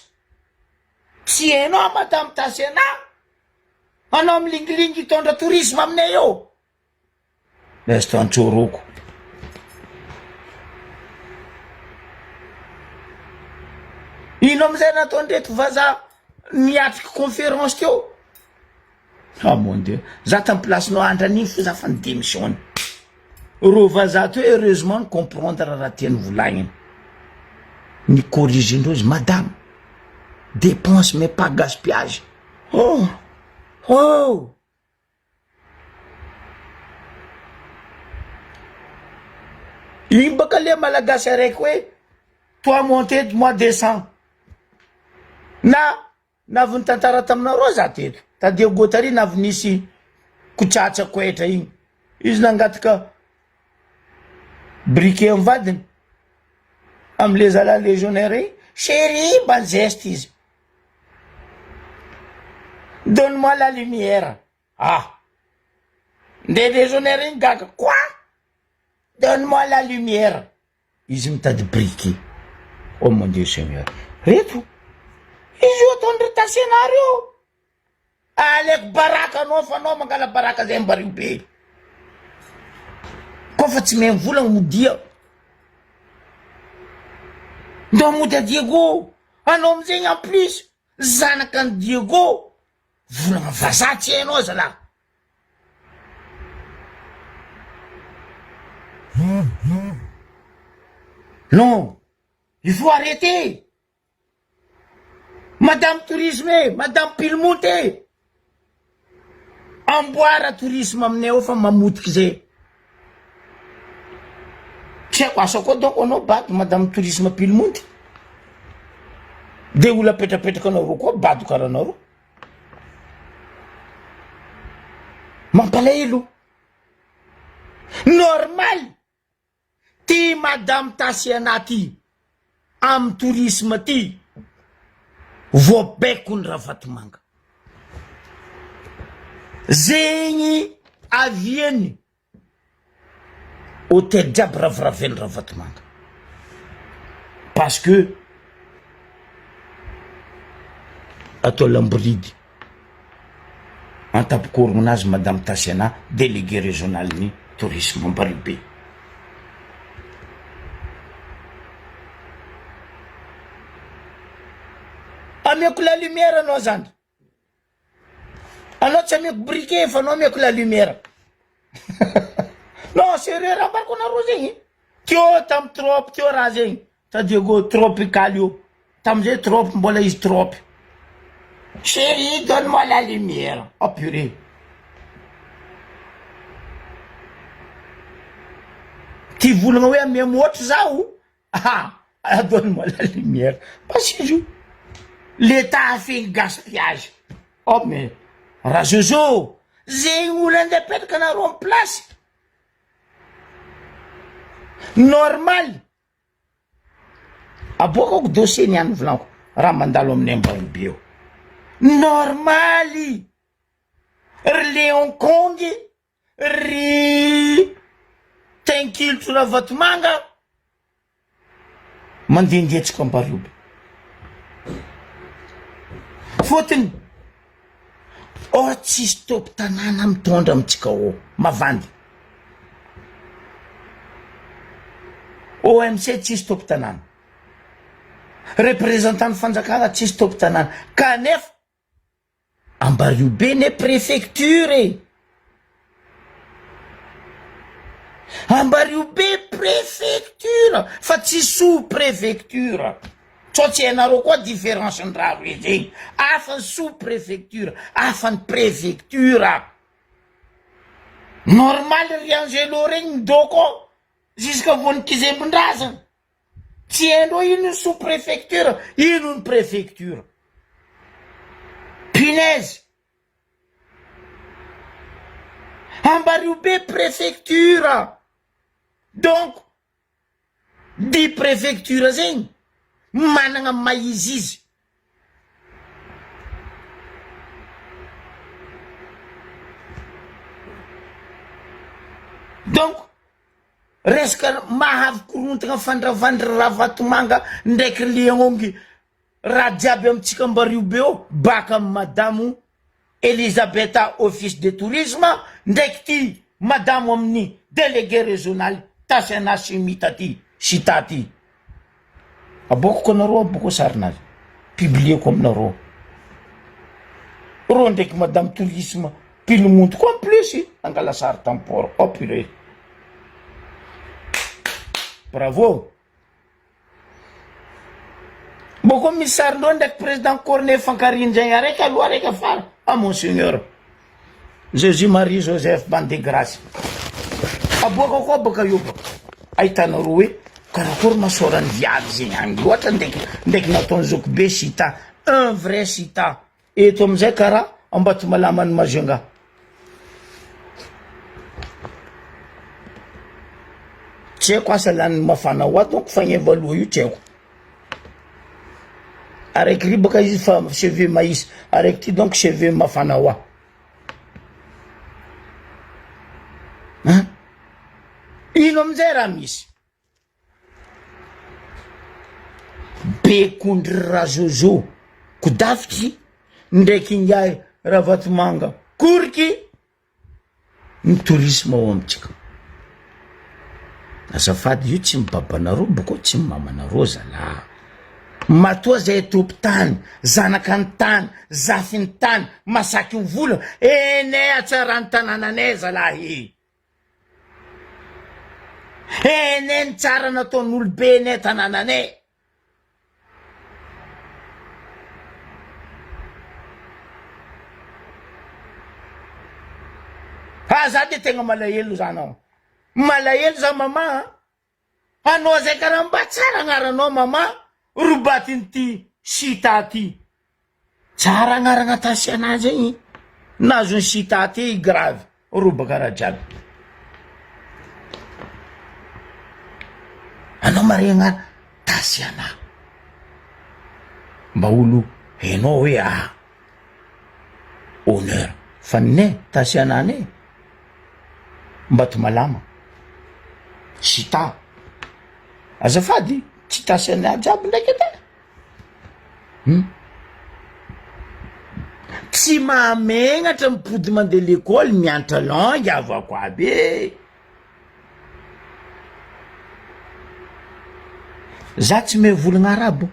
Tsy hainao madame Tasiana, anao milingilingy hitondra tourisme aminay eo. Lesta antsoroko. Ino amizay nataony reto vazaha niatriky conférence teo. Ah mon Dieu, za tamin'ny placenao andraniny fo za fa ny démissionne. Ro vazaha to heureusement comprendre raha tiany volagniny. Ni corrige ndrozy madame. Dépense mais pas gaspillage. Oh! Oh! Igny baka le malagasy araiky hoe toi monté de mois décembre. Navy nitantara taminareo za teto. Tadia gotary navy nisy kotsatsa koetra igny. Izy nangataka briquet amin'ny vadiny. Am'le zala légionnaire, chérie, ban geste izy. Donne-moi la lumière. Ah. Des légionnaires igny gaga. Quoi? Donne-moi la lumière. Izy mitady briquet. Oh mon Dieu Seigneur. Reto. Izy io ataony retasenareo. Alek baraka anao fa anao mangala baraka zay Ambaribe. Kofa tsy mahay mivolagna modia. Ndao mody a Diego. Anao amizegny en plus. Zanaka ny Diego. Volagna vazaha tsy hainao zalahy. Non. Il faut arrêter. Madame Tourisme, Madame Pilmonte. Amboara tourisme aminay ao fa mamotiky zay. Tsy haiko asa koa donc anao bado Madame Tourisme Pilmonte. De olo apetrapetraka anao koa bado karaha anao. Mampalahelo. Normal. Ty Madame Tasiana ty am tourisme ty voabeko ny Ravatomanga. Zegny avieny hôtel jiaby raviraven'ny Ravatomanga. Parce que atao lambridy antapikorogno anazy Madame Tasiana, délégué régional ny tourisme Ambaribe. Ameko la lumière anao zany. Anao tsy ameko briquet fa anao ameko la lumière. Non, sérieux raha ambariko anareo zegny. Teo tam trop teo raha zegny. Tadiego tropical io. Tamizay trop mbola izy trop. Chérie, donne-moi la lumière. Oh purée. Ty volagna hoe ameme ohatry zaho. Ah, donne-moi la lumière. Parce que l'État a fait un gaspillage. Oh mais, Razozo, zegny olo andepetraka anareo en place. Normal. Aboakako dossier niany volanko. Raha mandalo aminay Ambaribe eo. Normali. Ry Léon Kongy, ry Tenkilotro Ravatomanga. mandehandetsika Ambariobe. Fotony tsisy topo tanàna mitondra amitsika mavandy. OMC tsisy topo tanàna, représentant fanjakana tsisy topo tanàna, kanefa Ambariobe ne préfecture. Ambariobe préfecture fa tsy sous-préfecture. Tsy hainareo koa différence ny raha hoe zegny. Hafa ny sous-préfecture, hafa ny préfecture. Normal ry Angelo regny midoko jusqu'à vonikizembon-drazana. Tsy hainao ino ny sous-préfecture, ino ny préfecture. Punaise. Ambariobe préfecture. Donc, di préfecture zegny managna maizy izy. Donc, resaka mahavy korontagna fandravandra Ravatomanga ndraiky Liangongy raha jiaby amitsika Ambariobe eo baka madamo Elisabetta office de tourisme ndraiky ty madamo amin'ny délégué régional Tasiana Simita ty Sita ty. Abokoko anareo, aboko sarinazy publieko aminareo. Ro ndraiky madame tourisme pilomonto ko en plus angala sary tamporo. Oh purée. Bravo. Boko misy sarindreo ndraiky président Corneille Fankariny zegny araiky aloha araiky afara. Ah monseigneur Jésus Marie Joseph Bande Grâce. Aboko koa baka io ahitanareo hoe karakory masorany viavy zegny agny loatra ndraiky nataony Zokibe Sita, un vrai Sita. Eto amizay karaha Ambatomalaman'ny Majunga. Tsy haiko asa lany mafana hoa donc fagnevaloa io tsy haiko. Araiky ry baka izy fa cheveux maïs, araiky ty donc cheveux mafana hoa. Ino amizay raha misy Bekondry Razozo kodavitry ndraiky ingay Ravatomanga koriky ny tourisme ao amitsika. Azafady io tsy mibabanareo boko tsy mimamanareo zala. Matoa zay tompy tany, zanaka ny tany, zafy ny tany, masaky ny vola, ene atsarany tanànanay zalahy. Ene ny tsara nataon'olobe ne tanànanay. Za de tegna malahelo zanao. Malahelo za mama. Anao zay karaha mba tsara agnaranao mama. Robatiny ty Sita ty. Tsara agnarana Tasiana zegny. Nazo ny Sita ty grave. Robaka raha jiaby. Anao mare agnara Tasiana. Mba olo hainao hoe honneur. Fa ne Tasiana ne Mbatomalaman Sita. Azafady tsy Tasiana jiaby ndraiky edy. Tsy mahamegnatra mipody mandeha l'école mianatra langue avako aby. Za tsy mahay volagna arabo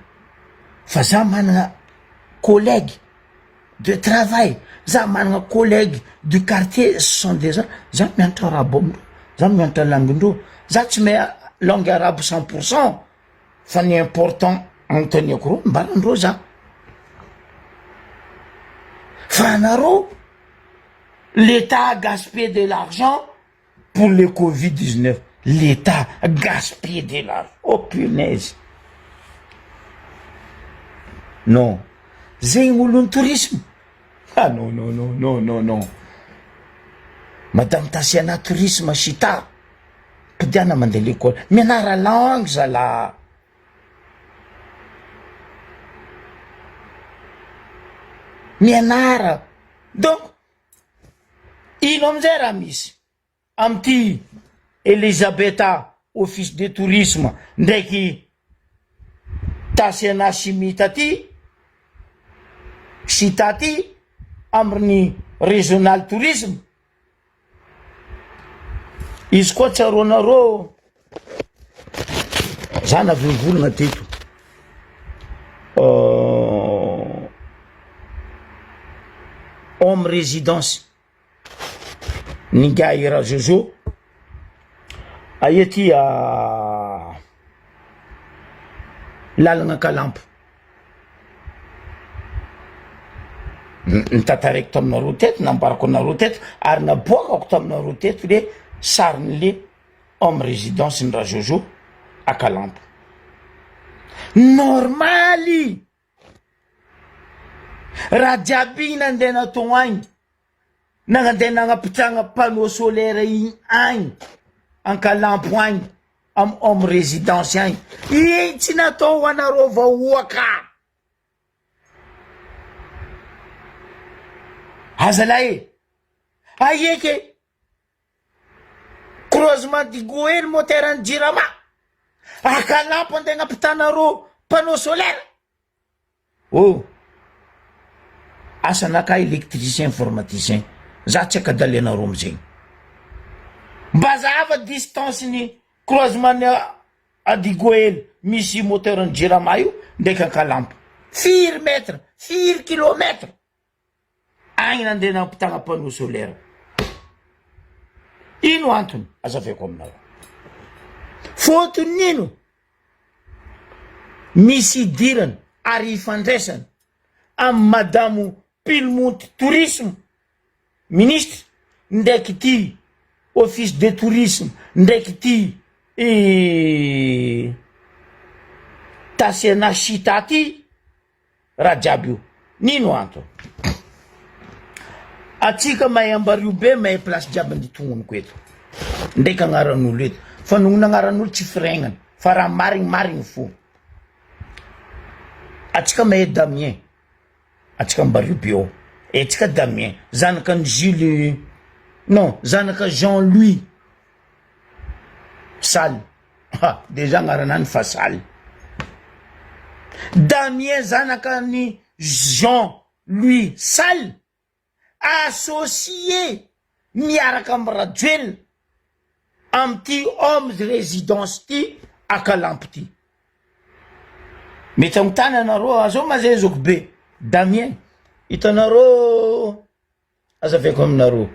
fa za managna collègue de travail, za managna collègue du quartier, ce sont des gens. Za mianatra arabo amindreo, za mianatra langue ndreo. Za tsy mahay langue arabe 100%, fa ny important anontaniako reo mbarandreo za. Fa anareo l'État a gaspillé de l'argent pour le Covid-19. L'État a gaspillé de l'argent. Oh punaise. Non. Zegny olo ny tourisme. Ah non, non, non, non, non, non. Madame Tasiana tourisme Sita. Pidiana mandeha l'école. Mianara langue zala. Mianara. Donc, ino amizay raha misy amty Elisabetta office de tourisme ndraiky Tasiana Chimita ty Sita ty amin'ny regional tourisme izy koa tsaronareo zana volovolona teto homme résidence ninga ira Jojo ayeti lalagna Kalampo nitatareko taminareo teto nambarako anareo teto ary naboakako taminareo teto le sarin'le homme résidence ny raha Jojo à Kalampo normaly raha jiaby nandeha natao agny nandeha nagnapitragna panneau solaire igny agny an-Kalampo agny am homme résidence agny igny tsy natao anareo vahoaka azalahy aieky creusement du goel moteur ny jirama a Kalampo andeha agnapitanareo panneau solaire oh asanaka électricien informaticien za tsy akadalenareo amizegny mba zava distance ny croisement a Digoel misy moteur ny jirama io ndeka Kalampo 4 mètres 4 kilomètres agny nandeha nampitagna panneau solaire ino antony azaveko aminareo fotony nino misy dirany ary ifandraisany am madamo Pilmonty tourisme ministre ndraiky ty office de tourisme ndraiky ty Tasiana Sita ty raha jiaby io nino antony atsika mahay Ambario be mahay place jiaby anditongoniko eto ndraiky agnaran'olo eto fa nogny agnaran'olo tsy firegnany fa raha marigny fo atsika mahay Damien atsika Ambario be ao atsika Damien zanaka ny Jules non zanaka Jean-Louis Sall déjà agnaranany fa Sall Damien zanaka ny Jean-Louis Sall associé miaraka am Rajoel am ty homme résidence ty a Kalampo ty mety amtany anareo azao mazay zoko be Damien hitanareo azaveko aminareo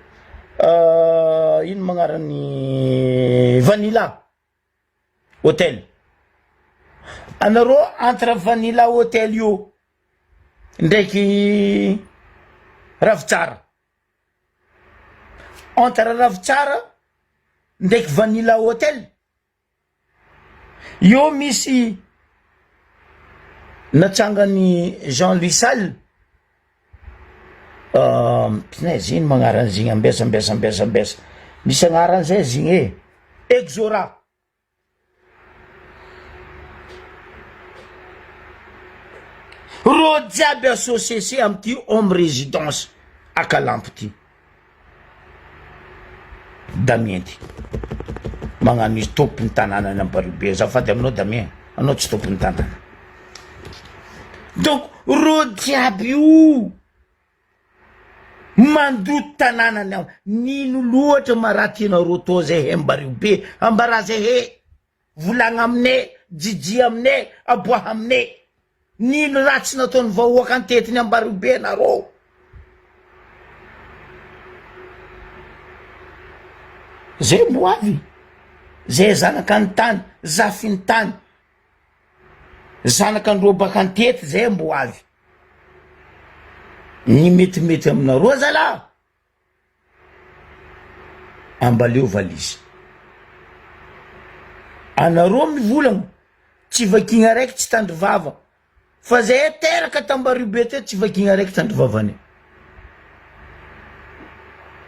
ino magnarany Vanilla Hotel anareo entre Vanilla Hotel io ndraiky Ravitsara entre Ravitsara ndraiky Vanilla Hotel io misy natsangany Jean-Louis Sall pinay ino magnarany zigny ambesa misy agnarany zay zigny Exora ro jiaby associé am ty homme résidence a Kalampo ty Damien ty magnano izy tompony tanàna ny Ambario be zafady aminao Damien anao tsy tompony tanàna donc ro jiaby io mandoto tanànany ao nino loatra maraty anareo tô zay Ambario be ambara zay he volagna aminay jiji aminay aboaha aminay nino ratsy nataony vahoaka antetiny Ambario be anareo zay moavy zay zanaka ny tany zafiny tany zanaka andreo baka antety zay mboavy ny metimety aminareo zala ambaleo valizy anareo mivolagna tsy vakigna raiky tsy tandry vava fa zay teraka t'Ambario be teto tsy vakigna raiky tandry vavany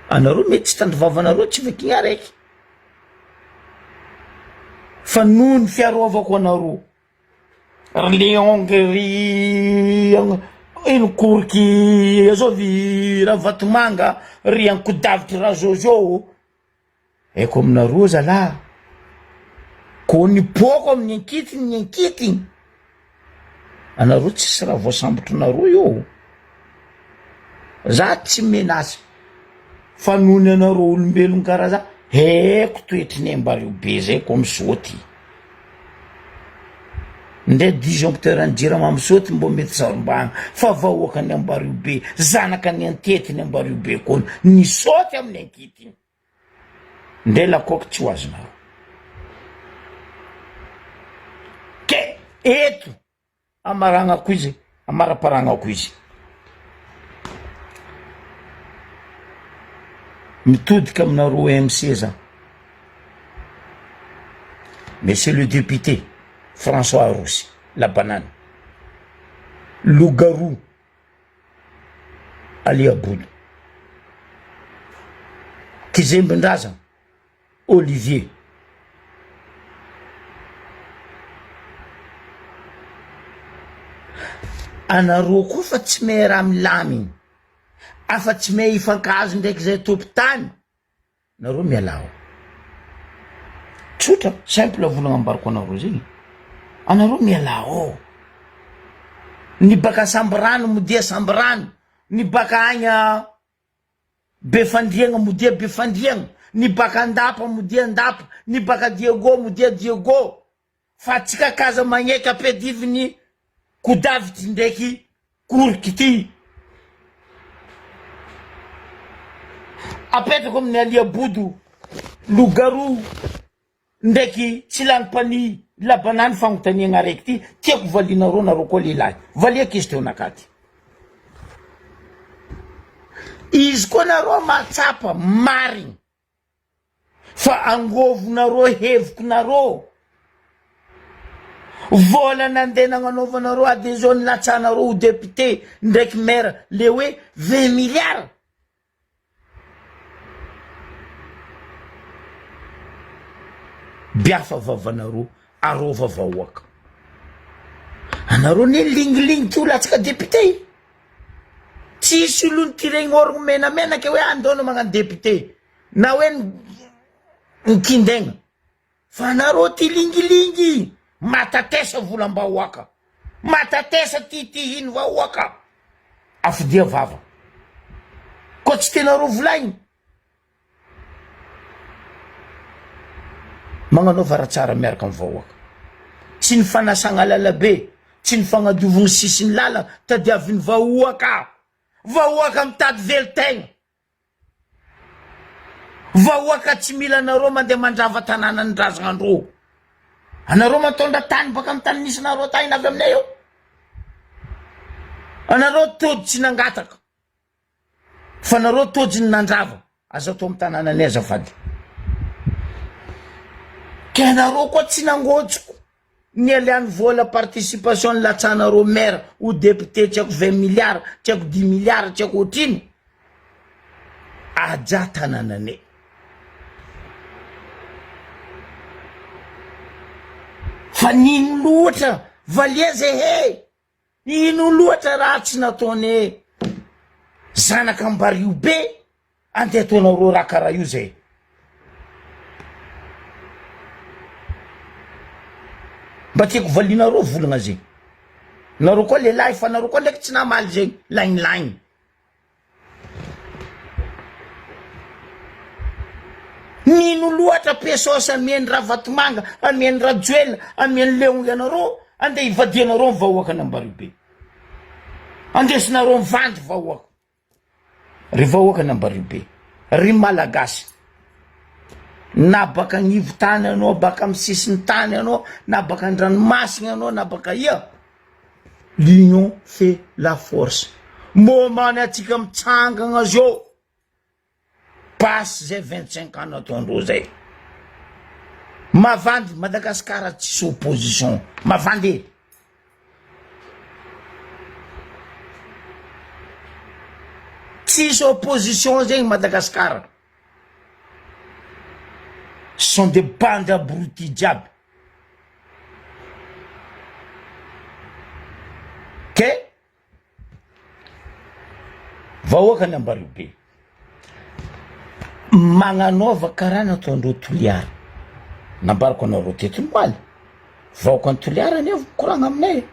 anareo mety tsy tandry vavanareo tsy vakigna raiky fa noho ny fiarovako anareo le ongry ino koriky azovy raha vatomanga ry ankodavitry raha Jojo eko aminareo zala ko nipoko amin'ny ankitiny anareo tsisy raha voasambotronareo io za tsy menazy fa nony anareo olombelon karaha za eko toetriny ambareo be zay ko misaoty ndray disjoncteur anjirama misaoty mbo mety sarombagna fa vahoakany ambareo be zanaka ny antetiny ambareo be koa nisaoty amin'ny ankitiny ndray lakoky tsy ho azonareo ke eto amaragnako izy amaraparangako izy mitodika aminareo MC za monsieur le député François Arosy la banane loup-garou Ali Aboud Kizembindraza Olivier anareo koa fa tsy mahay raha milaminy afa tsy mahay ifankazo ndraiky zay topitany nareo mialao tsotra simple volagna ambarako anareo zegny anareo mialao ny baka sambrano modia sambrano ny baka agna be fandriagna modia be fandriagna ny baka andapa modia andapa ny baka Diego modia Diego fa tsy kakaza magneka pediviny kodavity ndraiky korky ty apetako amin'ny Ali Aboud loup-garou ndraiky tsy lanim-pani la banane fagnotaniagna araiky ty tiako valinareo nareo koa lehilahy valiako izy teo nakaty izy koa nareo matsapa marigny fa angovonareo heviko nareo vola nandeha nagnanaovanareo adhésion latsanareo ho député ndraiky maire le hoe 20 milliards biafa vavanareo arova vahoaka anareo ny lingilingy ty olatsaka député tsisy olony tiregny orogno menamena ke hoe andono magnano député na hoe nikindegna fa anareo ty lingilingy matatesa volam-bahoaka matatesa titihiny vahoaka afidia vava ko tsy tenareo volaigny magnanao varatsara miaraka amin'ny vahoaka tsy ny fanasagna lalabe tsy ny fagnadiovagny sisiny lalagna tadiavin'ny vahoaka mitady velo-tegna vahoaka tsy mila anareo mandeha mandrava tanàna ny razagnandreo anareo matondra tany baka amin'ny tany nisy nareo tagny avy aminay eo anareo tody tsy nangataka fa anareo tody ny nandrava aza atao amin'ny tanàna anay azafady ke anareo koa tsy nangotsiko ny aliany vola participation ny latsanareo maire ou député tsy haiko 20 milliards tsy haiko 10 milliards tsy haiko otriny aja tanànanay fa nino loatra valia zay he ino loatra raha tsy nataone zanaka ambario be andeha ataonareo raha karaha io zay mba tiako valinareo volagna zegny nareo koa lehilahy fa nareo koa ndraiky tsy namaly zegny lagnilagny nino loatra pesosy amieny raha vatomanga amieny raha joela amieny leongy anareo andeha ivadianareo ny vahoaka ny ambario be andesinareo mivandy vahoaka ry vahoaka ny ambario be ry malagasy na baka agnivo tany anao baka amin'ny sisiny tany anao na baka andranomasina anao na baka ia l'union fait la force momany atsika mitsangagna zao passe zay 25 ans nataondreo zay mavandy Madagasikara tsisy opposition mavandy tsisy opposition zegny Madagasikara sont des bandes abrutis diable ke vahoaka ny ambario be magnanova karaha nataondreo toliara nambarako anareo teto ny maly vahoaka ny toliara nefa koragna aminay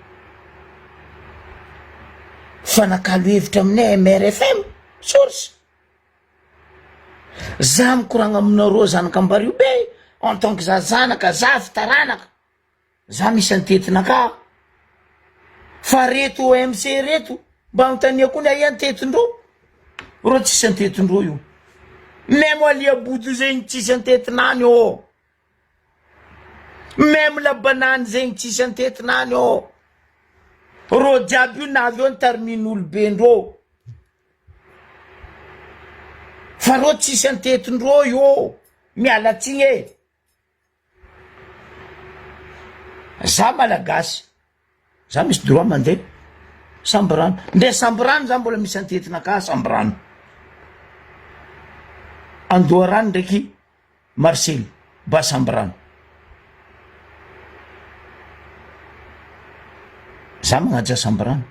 fanakalo hevitra aminay MRFM source za mikoragna aminareo zanaka ambario be en tant que za zanaka za fitaranaka za misy antetinaka fa reto OMC reto mba mitania koa ny aia antetindreo ro tsisy antetindreo io même alia bodo zegny tsisy antetinany ô même la banane zegny tsisy antetinany ô ro jiaby io navy eo nytarimin'olobendreo fa ro tsisy antetindreo io mialatsigny e za malagasy za misy droit mandeha sambrano nde sambrano za mbola misy antetinaka sambrano Andoarano ndraiky Marcel ba sambrano za magnaja sambrano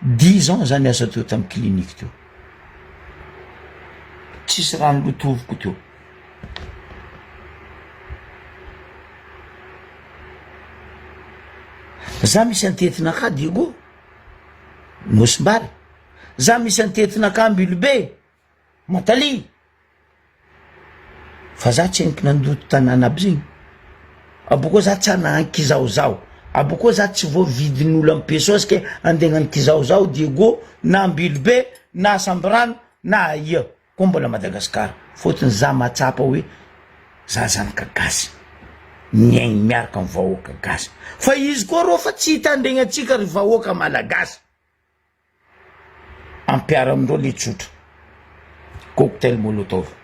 10 ans za niasa teo tamy clinique teo tsisy rano lotoviko teo za misy antetinaka Diego Mosimbary za misy antetinaka Ambilobe Matali fa za tsy enky nandoto tanàna aby zegny aboko za tsy anankizao aboko za tsy vo vidin'olo amy pesos ke andegnany kizao Diego na Ambilobe na Sambrano na aia ko mbola Madagasikara fotony za matsapa hoe za zanaka gasy miaigny miaraka amy vahoaka gasy fa izy koa rô fa tsy hitandregny atsika ry vahoaka malagasy ampiara amindreo le tsotra cocktail molotov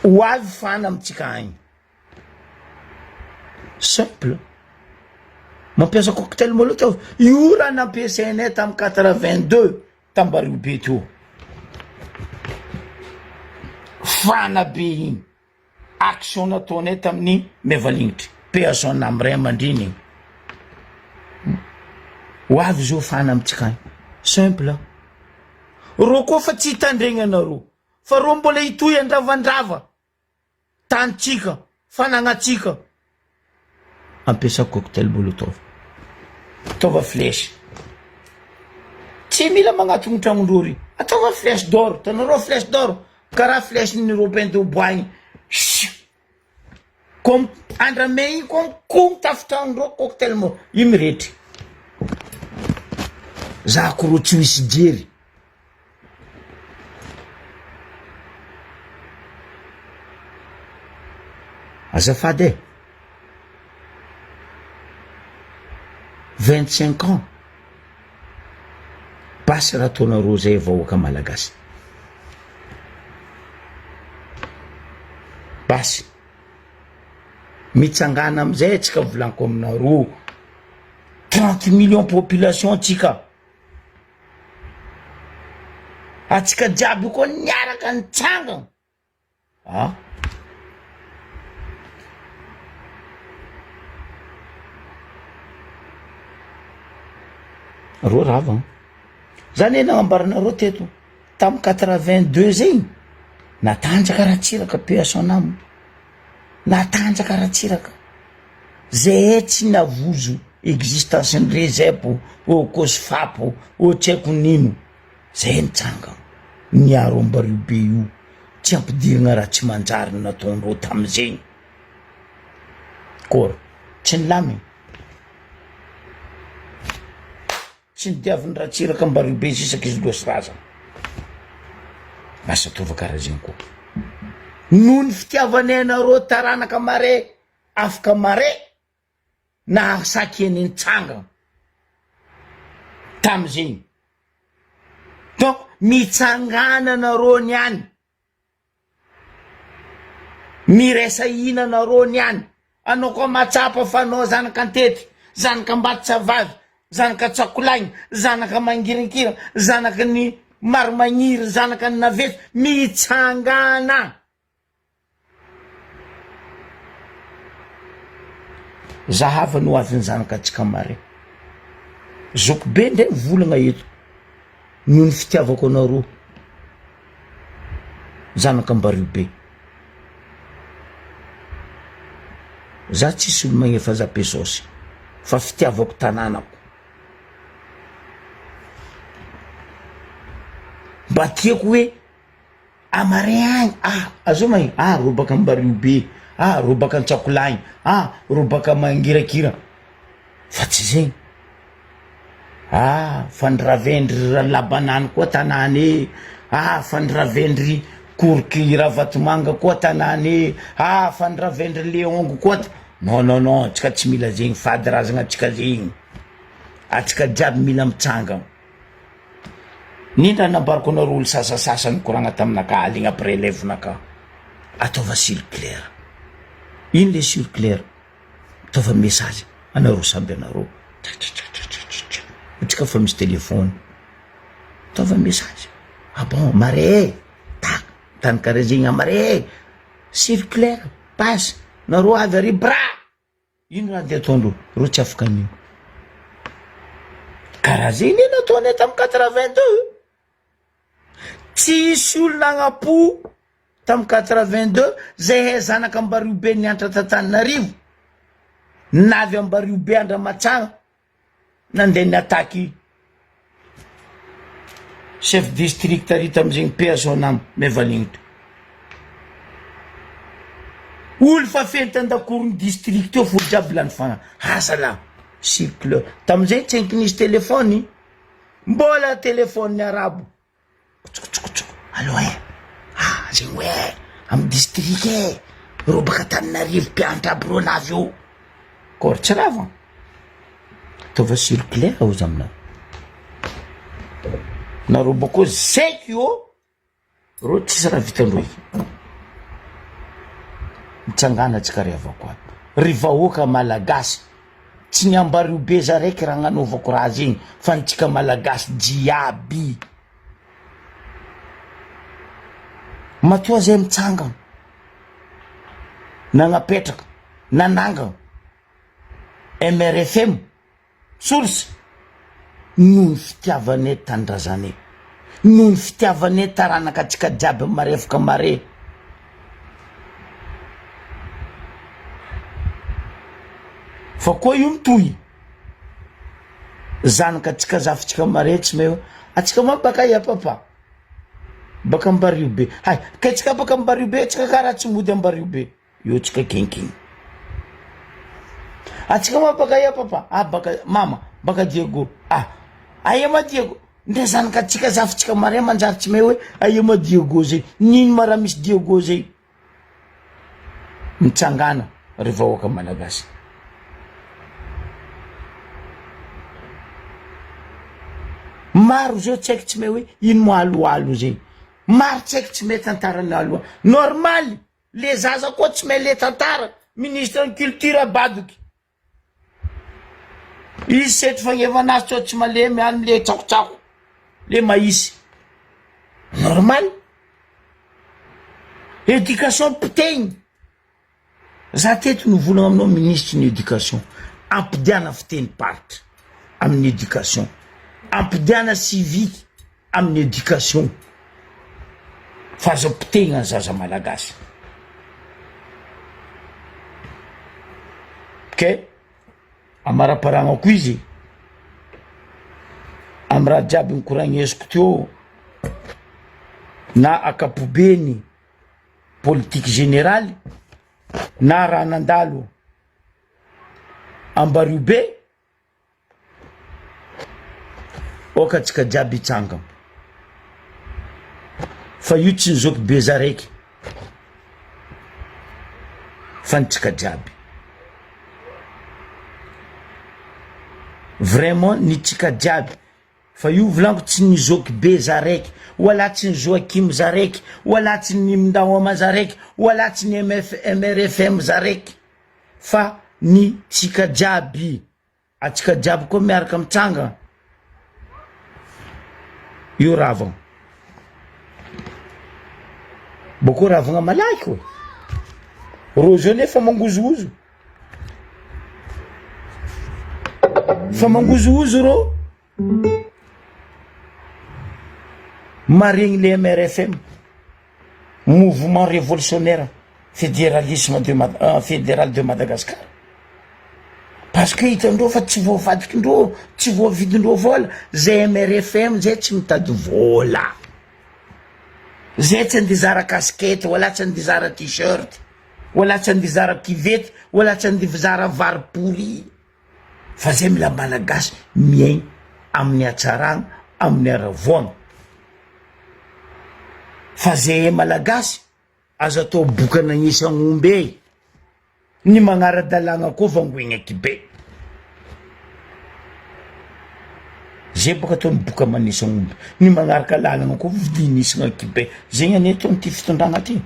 ho avy fana amitsika agny simple mampiasa cocktail molotov io raha nampiasainay tamy 82 tambario be teo fana be igny action nataonay tamin'ny mevalignitry PSN amray amandriny ho avy zao fana amitsika agny simple ro koa fa tsy hitandregny anareo fa ro mbola hitoy andravandrava tantsika fanagnatsika ampiasa cocktail molotov ataova flèche tsy mila magnatony tragnondreo ry ataova flèche d'or tanareo flèche d'or karaha flèche ny Robin de Boigny comme andrame igny comme tafitragnondreo cocktail mo io miretry za ko ro tsy misy jery azafady 25 ans basy raha ataonareo zay vahoaka malagasy basy mitsangana amizay atsika volaniko aminareo 30 millions population atsika jiaby koa niaraka nitsangana ro rava zany nagnambaranareo teto tamy 82 zegny natanjaka raha tsiraka PSN amo natanjaka raha tsiraka zay tsy navozo existence ny rezepo o kosfapo o tsy haiko nino zay nitsanga niaro ambario be io tsy ampidiragna raha tsy manjary nataondreo tamizegny kory tsy nilamigny tsy nidiaviny raha tsiraka ambario be sisaky izy loasy raza asa tova karaha zegny koa noho ny fitiavanay anareo taranaka mare afaka mare na saky eny nitsanga tamizegny donc mitsangana anareo niany miresa ina anareo niany anao koa matsapa fa anao zanaka antety zanaka Ambatosavavy zanaka Tsakolagny zanaka Mangirinkira zanaka ny Maromagniry zanaka ny Navety mitsangana zahava no avy ny zanaka atsika mare zoko be ndre volagna eto noho ny fitiavako anareo zanaka ambario be za tsisy olo magnefa za pesosy fa fitiavako tanànako mba tiako hoe amare agny azo magny ro baka Mbaribe ro baka Antsakolainy ro baka Mangirakira fa tsy zegny fandravendry Labanany koa tanany fandravendry Korky Ravatomanga koa tanany fandravendry Leongo koa non atsika tsy mila zegny fady razagna atsika zegny atsika jiaby mila mitsanga nindra nambarako anareo olo sasasasa nikoragna taminaka aligny après lèvenaka ataova circulaire ino le circulaire ataova message anareo samby anareo atsika fa misy telefôny ataova message bon mare tany karaha zegny amare circulaire passe nareo avy ary bra ino raha de ataondreo ro tsy afaka anio karaha zegny nataonay tamin'ny 82 tsy isy olona agnapo tamin'ny 82 zay zanaka Mbaribe niantra Tantananarivo navy Mbaribe Andramatsagna nandeha niataky chef district ary tamizegny personam mevaligny olo fa feno tandakorony district eo folo jiaby lany fagna asala cycle tamizegny tsy nisy telefony mbola telefony arabo allo zegny hoe amy district ro baka Tananarivo mpianatra aby ro navy eo kory tsy rava ataova circulaire ozy aminao nareo bako zeky io ro tsisy raha vitandreo mitsangana atsika riavako ato ry vahoaka malagasy tsy ny Mbaribe zaraiky raha gnanaovako raha zegny fa nitsika malagasy jiaby matoa zay mitsangana nagnapetraka nanangana MRFM source noho ny fitiavanay tandrazanay noho ny fitiavanay taranaka atsika jiaby marefaka mare fa koa io mitohy zanaka atsika zafitsika mare tsy mahay atsika ma baka ia papa baka Mbaribe hay ka tsika baka Mbaribe tsika karaha tsy mody Mbaribe io tsika kinkiny atsika ma baka ia papa baka mama baka Diego aia ma Diego nde zanaka atsika zafitsika mare manjary tsy mahay hoe aia ma Diego zay nino ma raha misy Diego zay mitsangana ry vahoaka malagasy maro zao tsy haiko tsy mahay hoe ino mo aloalo zay maro tsy haiko tsy mahay tantarany aloalo normal le zaza koa tsy mahay le tantara ministre ny culture Badoky izy seto fagnevanazy tsao tsy malemy any le tsakotsako le maisy normal éducation pitegny za teto novolagna aminao ministre ny éducation ampidiana fiteny paritra amin'ny éducation ampidiana civique amin'ny éducation fa azo pitegna zaza malagasy ke amaraparagna ko izy amy raha jiaby nikoragnesiko teo na akapobeny politique générale na raha nandalo Mbaribe oka atsika jiaby hitsangana fa io tsy nizoky be za raiky fa nitsika jiaby vraiment nitsika jiaby fa io volaniko tsy nizoky be za raiky wala tsy nizoakim za raiky wala tsy nimindahoma za raiky wala tsy ny MRFM za raiky fa nitsika jiaby atsika jiaby koa miaraka mitsangana io ravagna boko ravagna malaky hoe ro zao nefa mangozogozo fa mangozogozo ro maregny le MRFM mouvement révolutionnaire fédéralisme fédéral de Madagascar parce que hitandreo fa tsy voavadikindreo tsy voavidindreo vola zay MRFM zay tsy mitady vola zay tsy andizara casquette wala tsy andizara t-shirt wala tsy andizara kivety wala tsy andizara varipoly fa zay mila malagasy miaigny amin'ny hatsaragna amin'ny aravoana fa zay malagasy azo atao boka nagnisan'ombe ny magnara-dalàgna koa vangoigna kibe zay boka atao ny boka manisag'ombe ny magnaraka lalagna koa vidinisagna kibe zegny ane atao ty fitondragna ty